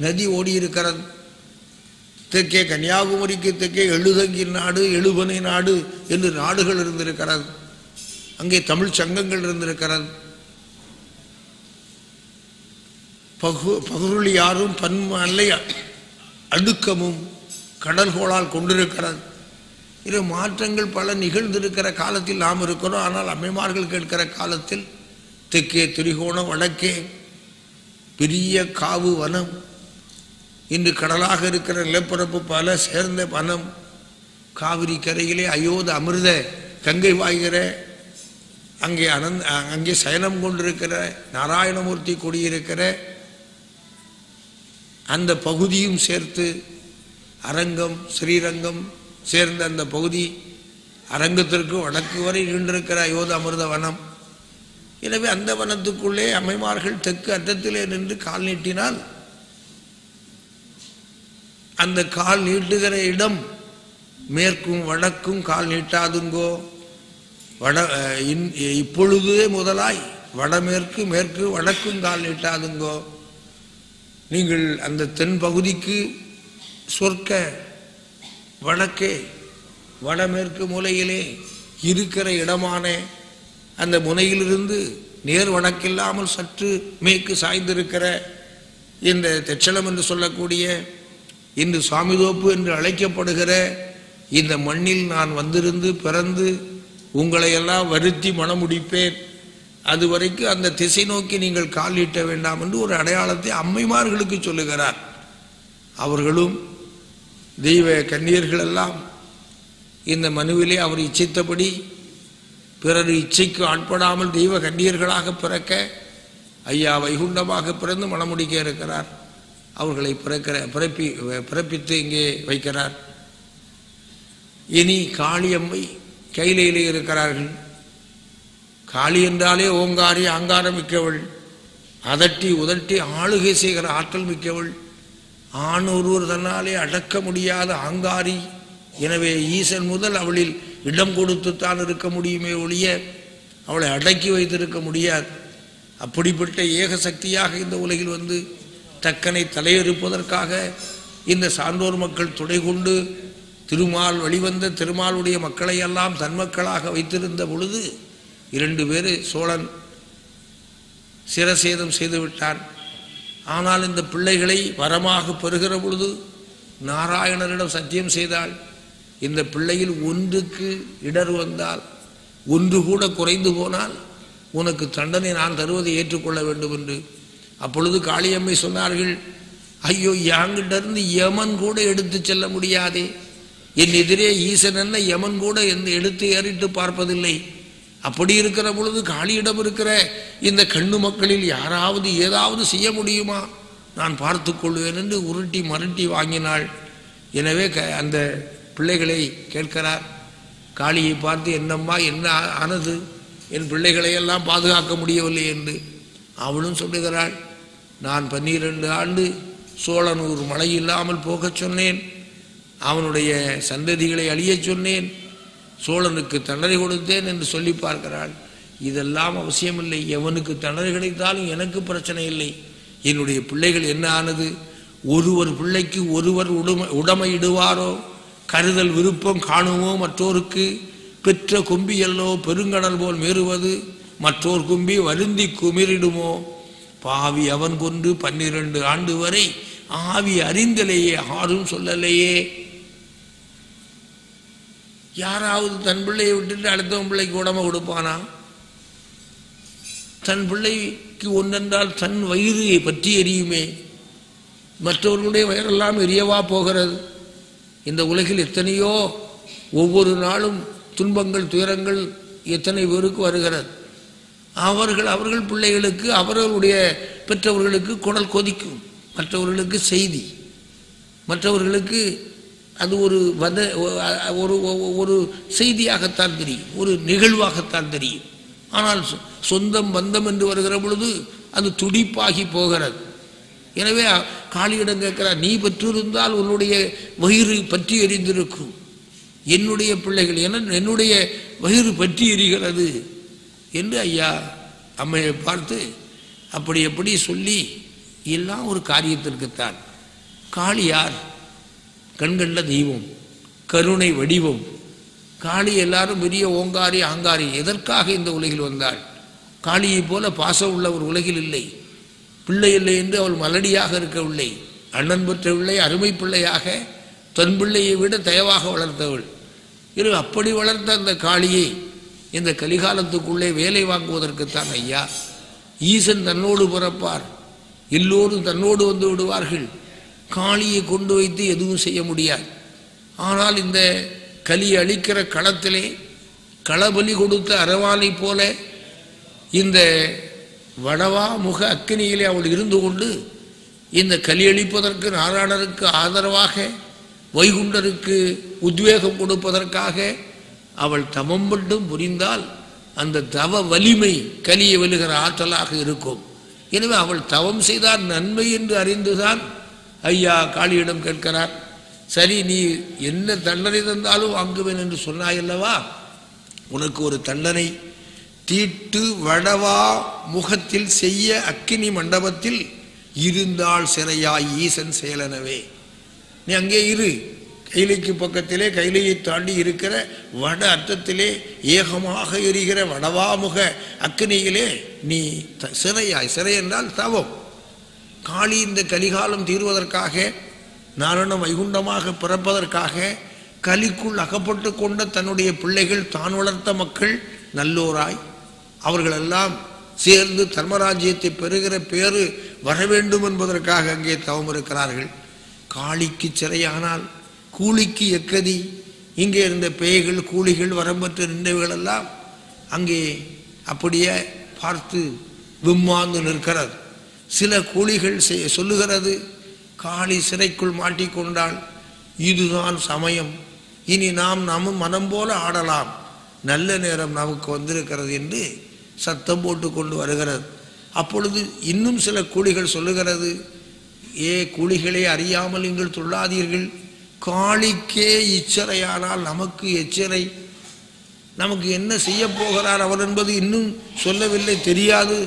நதி ஓடி இருக்கிறது. தெற்கே கன்னியாகுமரிக்கு தெற்கே எழுதங்கி நாடு, எழுபனை நாடு என்று நாடுகள் இருந்திருக்கிறது. அங்கே தமிழ் சங்கங்கள் இருந்திருக்கிறது. பகுருளியாரும் பன்மல்லை அடுக்கமும் கடல்கோளால் கொண்டிருக்கிறது. இது மாற்றங்கள் பல நிகழ்ந்திருக்கிற காலத்தில் நாம் இருக்கிறோம். ஆனால் அம்மைமார்கள் கேட்கிற காலத்தில் தெற்கே திரிகோணம், வடக்கே பெரிய காவு வனம், இன்று கடலாக இருக்கிற நிலப்பரப்பு பல சேர்ந்த வனம், காவிரி கரையிலே அயோத அமிர்த கங்கை வாய்கிற அங்கே சயனம் கொண்டிருக்கிற நாராயணமூர்த்தி குடியிருக்கிற அந்த பகுதியும் சேர்த்து அரங்கம், ஸ்ரீரங்கம் சேர்ந்த அந்த பகுதி, அரங்கத்திற்கு வடக்கு வரை நின்றிருக்கிற அயோத அமிர்த வனம். எனவே அந்த வனத்துக்குள்ளே அம்மைமார்கள் தெற்கு அற்றத்திலே நின்று கால் நீட்டினால் அந்த கால் நீட்டுகிற இடம் மேற்கும் வடக்கும் கால் நீட்டாதுங்கோ. இப்பொழுதே முதலாய் வடமேற்கு மேற்கு வடக்கும் கால் நீட்டாதுங்கோ. நீங்கள் அந்த தென் பகுதிக்கு சொர்க்க வடக்கே வடமேற்கு மூலையிலே இருக்கிற இடமான அந்த முனையிலிருந்து நேர் வடக்கில்லாமல் சற்று மேற்கு சாய்ந்திருக்கிற இந்த தெச்சலம் என்று சொல்லக்கூடிய இன்று சுவாமிதோப்பு என்று அழைக்கப்படுகிற இந்த மண்ணில் நான் வந்திருந்து பிறந்து உங்களை எல்லாம் வருத்தி மணமுடிப்பேன், அதுவரைக்கும் அந்த திசை நோக்கி நீங்கள் கால் நீட்ட வேண்டாம் என்று ஒரு அடையாளத்தை அம்மைமார்களுக்கு சொல்லுகிறார். அவர்களும் தெய்வ கன்னியர்கள் எல்லாம் இந்த மனுவிலே அவர் இச்சித்தபடி பிறர் இச்சைக்கு ஆட்படாமல் தெய்வ கன்னியர்களாக பிறக்க ஐயா வைகுண்டமாக பிறந்து மணமுடிக்க இருக்கிறார். அவர்களை பிறப்பித்து இங்கே வைக்கிறார். இனி காளியம்மை கையிலே இருக்கிறார்கள். காளி என்றாலே ஓங்காரி அங்காரம் மிக்கவள், அதட்டி உதட்டி ஆளுகை செய்கிற ஆற்றல் மிக்கவள், ஆண் ஒருவர் தன்னாலே அடக்க முடியாத ஆங்காரி. எனவே ஈசன் முதல் அவளில் இடம் கொடுத்துத்தான் இருக்க முடியுமே ஒழிய அவளை அடக்கி வைத்திருக்க முடியாது. அப்படிப்பட்ட ஏக சக்தியாக இந்த உலகில் வந்து தக்கனை தலையெடுப்பதற்காக இந்த சான்றோர் மக்கள் துணை கொண்டு திருமால் வழிவந்த திருமாலுடைய மக்களை எல்லாம் தன் மக்களாக வைத்திருந்த பொழுது 2 பேர் சோழன் சிரசேதம் செய்து விட்டான். ஆனால் இந்த பிள்ளைகளை வரமாக பெறுகிற பொழுது நாராயணரிடம் சத்தியம் செய்தாள், இந்த பிள்ளையில் ஒன்றுக்கு இடர் வந்தால், ஒன்று கூட குறைந்து போனால் உனக்கு தண்டனை நான் தருவதை ஏற்றுக்கொள்ள வேண்டும் என்று. அப்பொழுது காளியம்மை சொன்னார்கள், ஐயோ யாங்கிட்டிருந்து யமன் கூட எடுத்து செல்ல முடியாதே, என் எதிரே ஈசன் என்ன யமன் கூட எடுத்து ஏறிட்டு பார்ப்பதில்லை. அப்படி இருக்கிற பொழுது காளியிடம் இருக்கிற இந்த கண்ணு மக்களில் யாராவது ஏதாவது செய்ய முடியுமா, நான் பார்த்து கொள்வேன் என்று உருட்டி மருட்டி வாங்கினாள். எனவே அந்த பிள்ளைகளை கேட்கிறார். காளியை பார்த்து, என்னம்மா என்ன ஆனது, என் பிள்ளைகளை எல்லாம் பாதுகாக்க முடியவில்லை என்று. அவளும் சொல்லுகிறாள், நான் 12 ஆண்டு சோழனூர் மழை இல்லாமல் போகச் சொன்னேன், அவனுடைய சந்ததிகளை அழியச் சொன்னேன், சோழனுக்கு தண்டனை கொடுத்தேன் என்று சொல்லி பார்க்கிறாள். இதெல்லாம் அவசியமில்லை, எவனுக்கு தண்டனை கிடைத்தாலும் எனக்கு பிரச்சனை இல்லை. என்னுடைய பிள்ளைகள் என்ன ஆனது, ஒருவர் பிள்ளைக்கு ஒருவர் உடமையிடுவாரோ, கருதல் விருப்பம் காணுமோ மற்றோருக்கு, பெற்ற கும்பியல்லோ பெருங்கடல் போல் மேறுவது, மற்றோர் கும்பி வருந்தி குமிரிடுமோ, பாவி அவன் கொண்டு 12 ஆண்டு வரை ஆவி அறிந்தலையே ஆறும் சொல்லலையே. யாராவது தன் பிள்ளையை விட்டுட்டு அடுத்தவன் பிள்ளைக்கு உடமை கொடுப்பானா? தன் பிள்ளைக்கு ஒன்றென்றால் தன் வயிறு பற்றி எரியுமே, மற்றவர்களுடைய வயிறெல்லாம் எரியவா போகிறது? இந்த உலகில் எத்தனையோ ஒவ்வொரு நாளும் துன்பங்கள் துயரங்கள் எத்தனை பேருக்கு வருகிறது. அவர்கள் பிள்ளைகளுக்கு அவர்களுடைய பெற்றவர்களுக்கு குடல் கொதிக்கும், மற்றவர்களுக்கு செய்தி, மற்றவர்களுக்கு அது ஒரு ஒரு செய்தியாகத்தான் தெரியும், ஒரு நிகழ்வாகத்தான் தெரியும். ஆனால் சொந்தம் பந்தம் என்று வருகிற பொழுது அது துடிப்பாகி போகிறது. எனவே காளியிடம் கேட்கிறார், நீ பெற்றிருந்தால் உன்னுடைய வயிறு பற்றி எரிந்திருக்கும், என்னுடைய பிள்ளைகள் என்னுடைய வயிறு பற்றி எரிகிறது என்று ஐயா அம்மையை பார்த்து அப்படி எப்படி சொல்லி, எல்லாம் ஒரு காரியத்திற்குத்தான். காளியார் கண்கண்ட தெய்வம், கருணை வடிவம். காளி எல்லாரும் பெரிய ஓங்காரி ஆங்காரி. எதற்காக இந்த உலகில் வந்தாள்? காளியை போல பாசம் உள்ள ஒரு உலகில் இல்லை. பிள்ளை இல்லை என்று அவள் மலடியாக இருக்கவில்லை, அண்ணன் பெற்றவில்லை, அருமை பிள்ளையாக தன் பிள்ளையை விட தயவாக வளர்த்தவள். அப்படி வளர்த்த அந்த காளியை இந்த கலிகாலத்துக்குள்ளே வேலை வாங்குவதற்குத்தான் ஐயா ஈசன் தன்னோடு பிறப்பார், எல்லோரும் தன்னோடு வந்து விடுவார்கள். காளியை கொண்டு வைத்து எதுவும் செய்ய முடியாது. ஆனால் இந்த கலி அழிக்கிற களத்திலே களபலி கொடுத்த அரவானை போல இந்த வடவா முக அக்கினியிலே அவள் இருந்து கொண்டு இந்த கலி அழிப்பதற்கு நாராயணருக்கு ஆதரவாக வைகுண்டருக்கு உத்வேகம் கொடுப்பதற்காக அவள் தவம் மட்டும் புரிந்தால் அந்த தவ வலிமை கலியை வெல்லுகிற ஆற்றலாக இருக்கும். எனவே அவள் தவம் செய்தால் நன்மை என்று அறிந்துதான் ஐயா காளியிடம் கேட்கிறார். சரி, நீ என்ன தண்டனை தந்தாலும் வாங்குவேன் என்று சொன்னாயல்லவா, உனக்கு ஒரு தண்டனை. தீட்டு வடவா முகத்தில் செய்ய அக்கினி மண்டபத்தில் இருந்தால் சிறையாய் ஈசன் செயலனவே. நீ அங்கே இரு, கைலைக்கு பக்கத்திலே கைலையை தாண்டி இருக்கிற வட அர்த்தத்திலே ஏகமாக எரிகிற வடவாமுக அக்னியிலே நீ சிறை என்றால் தவம். காளி இந்த கலிகாலம் தீர்வதற்காக நாரண வைகுண்டமாக பிறப்பதற்காக கலிக்குள் அகப்பட்டு கொண்ட தன்னுடைய பிள்ளைகள் தான் வளர்த்த மக்கள் நல்லோராய் அவர்களெல்லாம் சேர்ந்து தர்மராஜ்யத்தை பெறுகிற பேறு வர வேண்டும் என்பதற்காக அங்கே தவம் இருக்கிறார்கள். காளிக்கு சிறையானால் கூலிக்கு எக்கதி. இங்கே இருந்த பேய்கள் கூலிகள் வரம்பற்ற நின்றவைகளெல்லாம் அங்கே அப்படியே பார்த்து விம்மாந்து நிற்கிறது. சில கூலிகள் சொல்லுகிறது, காளி சிறைக்குள் மாட்டிக்கொண்டால் இதுதான் சமயம், இனி நாம் மனம் போல ஆடலாம், நல்ல நேரம் நமக்கு வந்திருக்கிறது என்று சத்தம் போட்டு கொண்டு வருகிறது. அப்பொழுது இன்னும் சில கூலிகள் சொல்லுகிறது, கூலிகளே அறியாமல் நீங்கள் துள்ளாதீர்கள், காளிக்கே இச்சரையானால் நமக்கு எச்சரை, நமக்கு என்ன செய்ய போகிறார் அவர் என்பது இன்னும் சொல்லவில்லை, தெரியாது.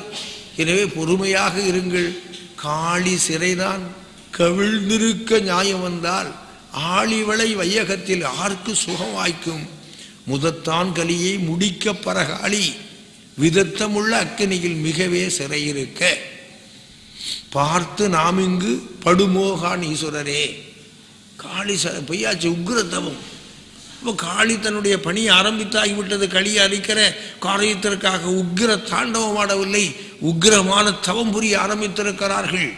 எனவே பொறுமையாக இருங்கள். காளி சிறைதான், கவிழ்ந்திருக்க நியாயம் வந்தால் ஆளிவளை வையகத்தில் ஆர்க்கு சுகம் வாய்க்கும். முதத்தான் கலியை முடிக்க பரகாளி விதத்தமுள்ள அக்கினியில் மிகவே சிறையிருக்க பார்த்து நாம் இங்கு படுமோகான் ஈஸ்வரரே. காளி பொய்யாச்சு உக்ரத்தவம். இப்போ காளி தன்னுடைய பணி ஆரம்பித்தாகிவிட்டது. களியை அழிக்கிற காரியத்திற்காக உக்ர தாண்டவம் ஆடவில்லை, உக்ரமான தவம் புரிய ஆரம்பித்திருக்கிறார்கள்.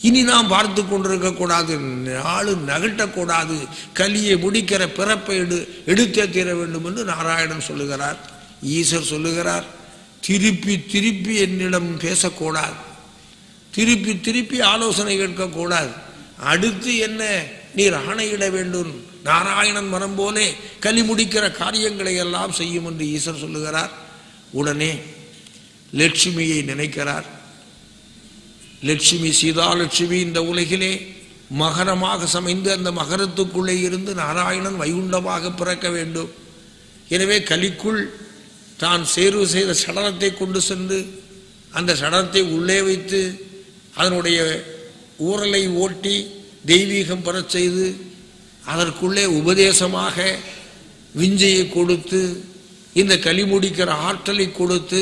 இனி நாம் பார்த்து கொண்டிருக்க கூடாது, நாடு நகட்டக்கூடாது, கலியை முடிக்கிற பிறப்பை எடுத்தே தீர வேண்டும் என்று நாராயணன் சொல்லுகிறார். ஈசர் சொல்லுகிறார், திருப்பி திருப்பி என்னிடம் பேசக்கூடாது, திருப்பி திருப்பி ஆலோசனை கேட்கக்கூடாது, அடுத்து என்ன நீர் ஆணையிட வேண்டும், நாராயணன் மனம் போலே கலி முடிக்கிற காரியங்களை எல்லாம் செய்யும் என்று ஈசர் சொல்லுகிறார். உடனே லட்சுமியை நினைக்கிறார். லட்சுமி சீதாலட்சுமி இந்த உலகிலே மகரமாக சமைந்து அந்த மகரத்துக்குள்ளே இருந்து நாராயணன் வைகுண்டமாக பிறக்க வேண்டும். எனவே கலிக்குள் தான் சேர்வு செய்த சடலத்தை கொண்டு சென்று அந்த சடலத்தை உள்ளே வைத்து அதனுடைய ஊரலை ஓட்டி தெய்வீகம் பெறச் செய்து அதற்குள்ளே உபதேசமாக விஞ்சையை கொடுத்து இந்த களி முடிக்கிற ஆற்றலை கொடுத்து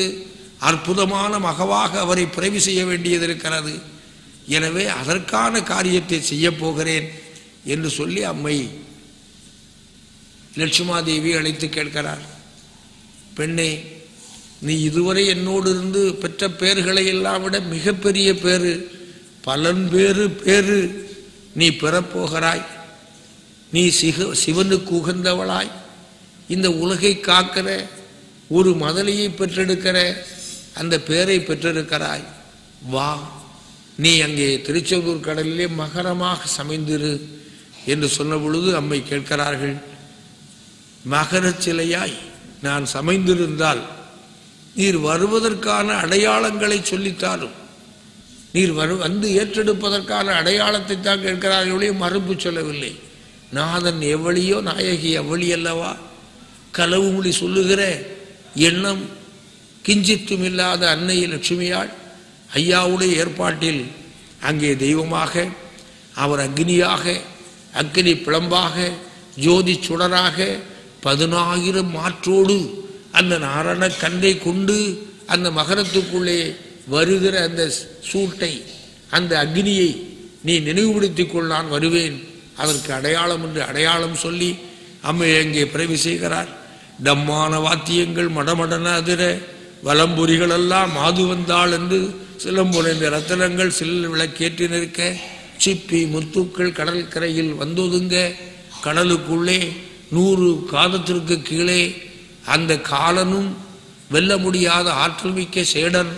அற்புதமான மகவாக அவரை பிறவி செய்ய வேண்டியது இருக்கிறது. எனவே அதற்கான காரியத்தை செய்ய போகிறேன் என்று சொல்லி அம்மை லட்சுமாதேவி அழைத்து கேட்கிறார். பெண்ணே, நீ இதுவரை என்னோடு இருந்து பெற்ற பேர்களை எல்லாம் விட மிகப்பெரிய பேரு, பேரு நீ பெறப்போகிறாய். நீ சிவனுக்கு உகந்தவளாய் இந்த உலகை காக்கிற ஒரு மதலையை பெற்றெடுக்கிற அந்த பேரை பெற்றிருக்கிறாய். வா, நீ அங்கே திருச்செந்தூர் கடலிலே மகரமாக சமைந்திரு என்று சொன்ன பொழுது அம்மை கேட்கிறார்கள், மகர சிலையாய் நான் சமைந்திருந்தால் நீர் வருவதற்கான அடையாளங்களை சொல்லித்தாரும், நீர் வந்து ஏற்றெடுப்பதற்கான அடையாளத்தை தான் கேட்கிறார்களே, மறுப்பு சொல்லவில்லை. நாதன் எவ்வளியோ நாயகி எவ்வளி அல்லவா, களவு மொழி சொல்லுகிற எண்ணம் கிஞ்சித்தும் இல்லாத அன்னை லட்சுமியால் ஐயாவுடைய ஏற்பாட்டில் அங்கே தெய்வமாக அவர் அக்னியாக, அக்னி பிளம்பாக, ஜோதி சுடராக 10,000 மாற்றோடு அந்த நாரண கண்ணை கொண்டு அந்த மகரத்துக்குள்ளே வருகிற அந்த சூட்டை, அந்த அக்னியை நீ நினைவுபடுத்திக் கொள், நான் வருவேன், அதற்கு அடையாளம் என்று அடையாளம் சொல்லி அம்மை அங்கே பிறவி செய்கிறார். டம்மான வாத்தியங்கள் மடமடன அதிர வலம்புரிகள் எல்லாம் மாது வந்தாள் என்று சிலம்புரைந்த ரத்தனங்கள் சில்ல விளக்கேற்றி நிற்க சிப்பி முத்துக்கள் கடல் கரையில் வந்தொதுங்க கடலுக்குள்ளே 100 காதத்திற்கு கீழே அந்த காலனும் வெல்ல முடியாத ஆற்றல் மிக்க சேடன்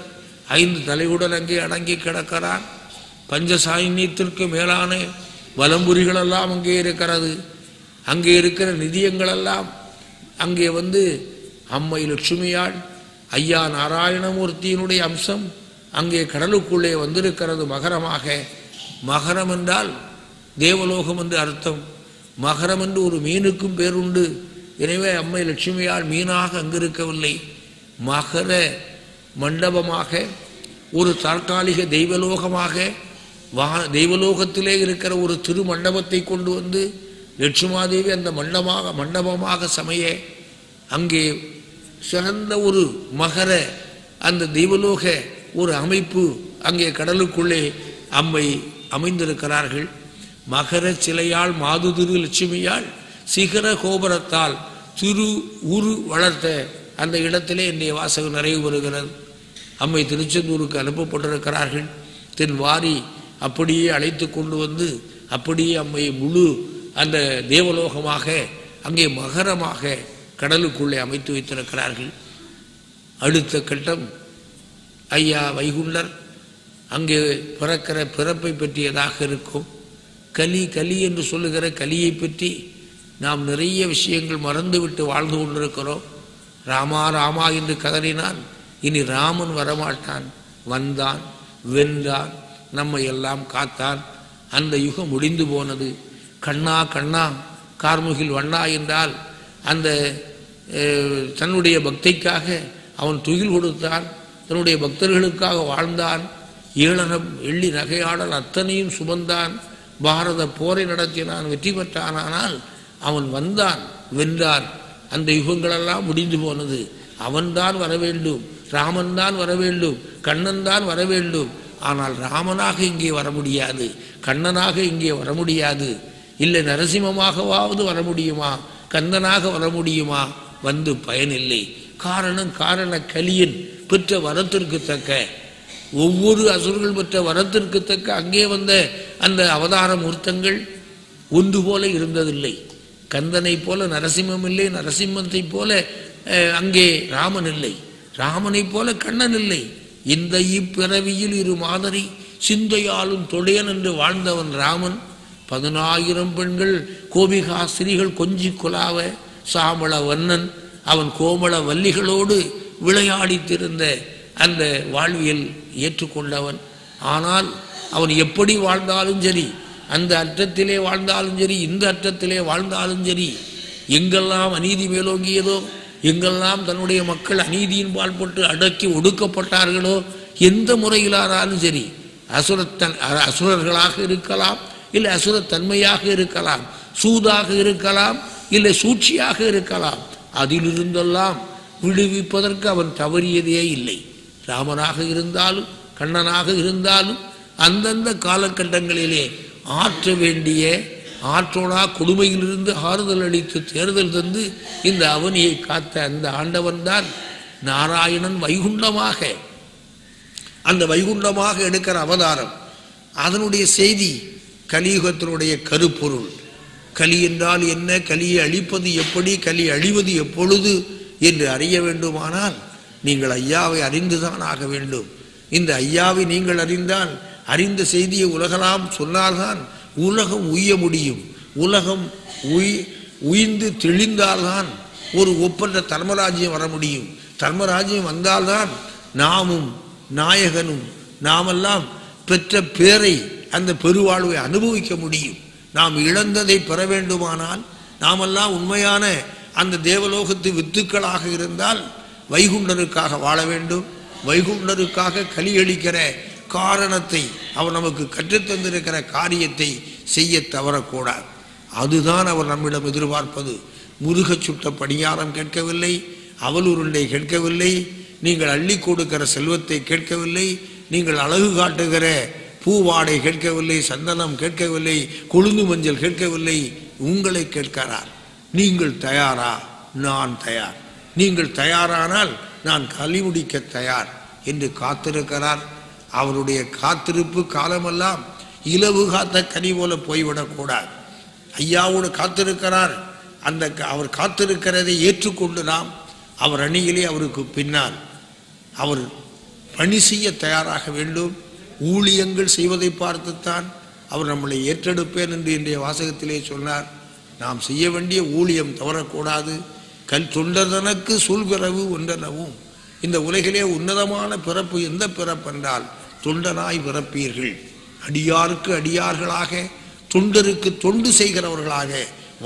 5 தலையுடன் அங்கே அடங்கி கிடக்கிறான். பஞ்சசாயினியத்திற்கு மேலான வலம்புரிகளெல்லாம் அங்கே இருக்கிறது. அங்கே இருக்கிற நிதியங்களெல்லாம் அங்கே வந்து அம்மை லட்சுமியால் ஐயா நாராயணமூர்த்தியினுடைய அம்சம் அங்கே கடலுக்குள்ளே வந்திருக்கிறது மகரமாக. மகரம் என்றால் தேவலோகம் என்று அர்த்தம். மகரம் என்று ஒரு மீனுக்கும் பேருண்டு. எனவே அம்மை லட்சுமியால் மீனாக அங்கிருக்கவில்லை, மகர மண்டபமாக ஒரு தற்காலிக தெய்வலோகமாக தெய்வலோகத்திலே இருக்கிற ஒரு திருமண்டபத்தை கொண்டு வந்து லட்சுமாதேவி அந்த மண்டபமாக சமைய அங்கே சிறந்த ஒரு மகர அந்த தெய்வலோக ஒரு அமைப்பு அங்கே கடலுக்குள்ளே அம்மை அமைந்திருக்கிறார்கள். மகர சிலையால் மாதுதிரு லட்சுமியால் சிகர கோபுரத்தால் திரு உரு வளர்த்த அந்த இடத்திலே இன்றைய வாசகம் நிறைவு வருகிறது. அம்மை திருச்செந்தூருக்கு அனுப்பப்பட்டிருக்கிறார்கள். தென் வாரி அப்படியே அழைத்து கொண்டு வந்து அப்படியே அம்மை முழு அந்த தேவலோகமாக அங்கே மகரமாக கடலுக்குள்ளே அமைத்து வைத்திருக்கிறார்கள். அடுத்த கட்டம் ஐயா வைகுண்டர் அங்கே பிறக்கிற பிறப்பை பற்றியதாக இருக்கும். கலி என்று சொல்லுகிற கலியை பற்றி நாம் நிறைய விஷயங்கள் மறந்துவிட்டு வாழ்ந்து கொண்டிருக்கிறோம். ராமா ராமா என்று கதறினான். இனி ராமன் வரமாட்டான். வந்தான், வென்றான், நம்மை எல்லாம் காத்தான். அந்த யுகம் முடிந்து போனது. கண்ணா கண்ணா கார்முகில் வண்ணா என்றால் அந்த தன்னுடைய பக்திக்காக அவன் துயில் கொடுத்தான். தன்னுடைய பக்தர்களுக்காக வாழ்ந்தான். ஏளனம் எள்ளி நகையாடல் அத்தனையும் சுமந்தான். பாரத போரை நடத்தினான், வெற்றி பெற்றான். ஆனால் அவன் வந்தான், வென்றான். அந்த யுகங்களெல்லாம் முடிந்து போனது. அவன்தான் வர வேண்டும், ராமன் தான் வர வேண்டும், கண்ணன் தான் வர வேண்டும். ஆனால் ராமனாக இங்கே வர முடியாது, கண்ணனாக இங்கே வர முடியாது. இல்லை நரசிம்மமாகவாவது வர முடியுமா, கந்தனாக வர முடியுமா? வந்து பயனில்லை. காரண கலியன் பெற்ற வரத்திற்கு தக்க, ஒவ்வொரு அசுரர்கள் பெற்ற வரத்திற்கு தக்க அங்கே வந்த அந்த அவதார மூர்த்தங்கள் ஒன்று போல இருந்ததில்லை. கந்தனை போல நரசிம்மம் இல்லை, நரசிம்மத்தை போல அங்கே ராமன் இல்லை, ராமனை போல கண்ணன் இல்லை. இந்த இப்பிறவியில் இரு மாதரி சிந்தையாலும் தொடையன் என்று வாழ்ந்தவன் ராமன். 10,000 பெண்கள் கோபிகா ஸ்திரீகள் கொஞ்சி குலாவ சாமள வண்ணன் அவன் கோமள வல்லிகளோடு விளையாடித்திருந்த அந்த வாழ்வியல் ஏற்றுக்கொண்டவன். ஆனால் அவன் எப்படி வாழ்ந்தாலும் சரி, அந்த அர்த்தத்திலே வாழ்ந்தாலும் சரி, இந்த அர்த்தத்திலே வாழ்ந்தாலும் சரி, எங்கெல்லாம் அநீதி மேலோங்கியதோ, எங்கெல்லாம் தன்னுடைய மக்கள் அநீதியின் பால்பட்டு அடக்கி ஒடுக்கப்பட்டார்களோ, எந்த முறையிலானாலும் சரி, அசுரர்களாக இருக்கலாம், இல்லை அசுரத்தன்மையாக இருக்கலாம், சூதாக இருக்கலாம், இல்லை சூழ்ச்சியாக இருக்கலாம், அதிலிருந்தெல்லாம் விடுவிப்பதற்கு அவன் தவறியதே இல்லை. ராமனாக இருந்தாலும் கண்ணனாக இருந்தாலும் அந்தந்த காலகட்டங்களிலே ஆற்ற வேண்டிய ஆற்றோடா கொடுமையிலிருந்து ஆறுதல் அளித்து தேர்தல் தந்து இந்த அவனியை காத்த அந்த ஆண்டவன் தான் நாராயணன். வைகுண்டமாக அந்த வைகுண்டமாக எடுக்கிற அவதாரம், அதனுடைய செய்தி கலியுகத்தினுடைய கருப்பொருள். கலி என்றால் என்ன, கலியை அழிப்பது எப்படி, கலி அழிவது எப்பொழுது என்று அறிய வேண்டுமானால் நீங்கள் ஐயாவை அறிந்துதான் ஆக வேண்டும். இந்த ஐயாவை நீங்கள் அறிந்தால், அறிந்த செய்தியை உலகலாம் சொன்னால்தான் உலகம் உய்ய முடியும். உலகம் உய்ந்து தெளிந்தால்தான் ஒரு ஒப்பற்ற தர்மராஜ்யம் வர முடியும். தர்மராஜ்யம் வந்தால்தான் நாமும் நாயகனும் நாமெல்லாம் பெற்ற பேரை, அந்த பெருவாழ்வை அனுபவிக்க முடியும். நாம் இழந்ததை பெற வேண்டுமானால், நாமெல்லாம் உண்மையான அந்த தேவலோகத்து வித்துக்களாக இருந்தால் வைகுண்டருக்காக வாழ வேண்டும். வைகுண்டருக்காக கலியளிக்கிற காரணத்தை, அவர் நமக்கு கற்றுத்தந்திருக்கிற காரியத்தை செய்ய தவறக்கூடாது. அதுதான் அவர் நம்மிடம் எதிர்பார்ப்பது. முருக சுட்ட பணியாரம் கேட்கவில்லை, அவல் உருண்டை கேட்கவில்லை, நீங்கள் அள்ளி கொடுக்கிற செல்வத்தை கேட்கவில்லை, நீங்கள் அழகு காட்டுகிற பூவாடை கேட்கவில்லை, சந்தனம் கேட்கவில்லை, கொழுந்து மஞ்சள் கேட்கவில்லை. உங்களை கேட்கிறார். நீங்கள் தயாரா? நான் தயார். நீங்கள் தயாரானால் நான் கலி முடிக்க தயார் என்று காத்திருக்கிறார். அவருடைய காத்திருப்பு காலமெல்லாம் இலவு காத்த கனி போல போய்விடக்கூடாது. ஐயாவோடு காத்திருக்கிறார். அந்த அவர் காத்திருக்கிறதை ஏற்றுக்கொண்டு நாம் அவர் அணியிலே அவருக்கு பின்னால் அவர் பணி செய்ய தயாராக வேண்டும். ஊழியங்கள் செய்வதை பார்த்துத்தான் அவர் நம்மளை ஏற்றெடுப்பேன் என்று இன்றைய வாசகத்திலே சொன்னார். நாம் செய்ய வேண்டிய ஊழியம் தவறக்கூடாது. தொண்டதனக்கு சூழ்பிறவு ஒன்றனவும். இந்த உலகிலே உன்னதமான பிறப்பு எந்த பிறப்பென்றால் தொண்டனாய் பிறப்பீர்கள். அடியாருக்கு அடியார்களாக, தொண்டருக்கு தொண்டு செய்கிறவர்களாக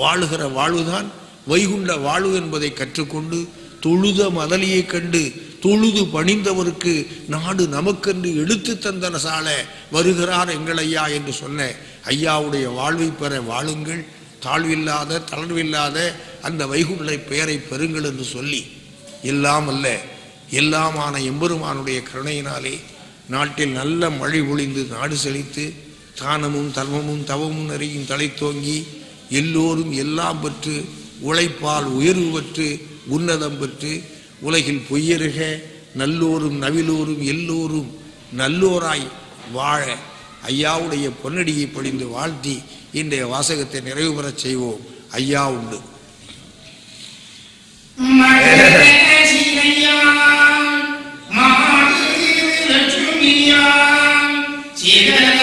வாழுகிற வாழ்வுதான் வைகுண்ட வாழ்வு என்பதை கற்றுக்கொண்டு, தொழுத மதலியை கண்டு தொழுது பணிந்தவருக்கு நாடு நமக்கென்று எடுத்து தந்தன சால வருகிறார் எங்கள் ஐயா என்று சொன்ன ஐயாவுடைய வாழ்வை பெற வாழுங்கள். தாழ்வில்லாத தளர்வில்லாத அந்த வைகுண்ட பெயரை பெறுங்கள் என்று சொல்லி எல்லாம் அல்ல எல்லாமான எம்பெருமானுடைய கருணையினாலே நாட்டில் நல்ல மழை பொழிந்து நாடு செழித்து தானமும் தர்மமும் தவமும் நிறையும் தலைத்தோங்கி எல்லோரும் எல்லாம் பெற்று உழைப்பால் உயர்வு பெற்று உன்னதம் பெற்று உலகில் பொய்யருக நல்லோரும் நவிலோரும் எல்லோரும் நல்லோராய் வாழ ஐயாவுடைய பொன்னடியை படிந்து வாழ்த்தி இன்றைய வாசகத்தை நிறைவு பெறச் செய்வோம். ஐயா உண்டு. Yeah.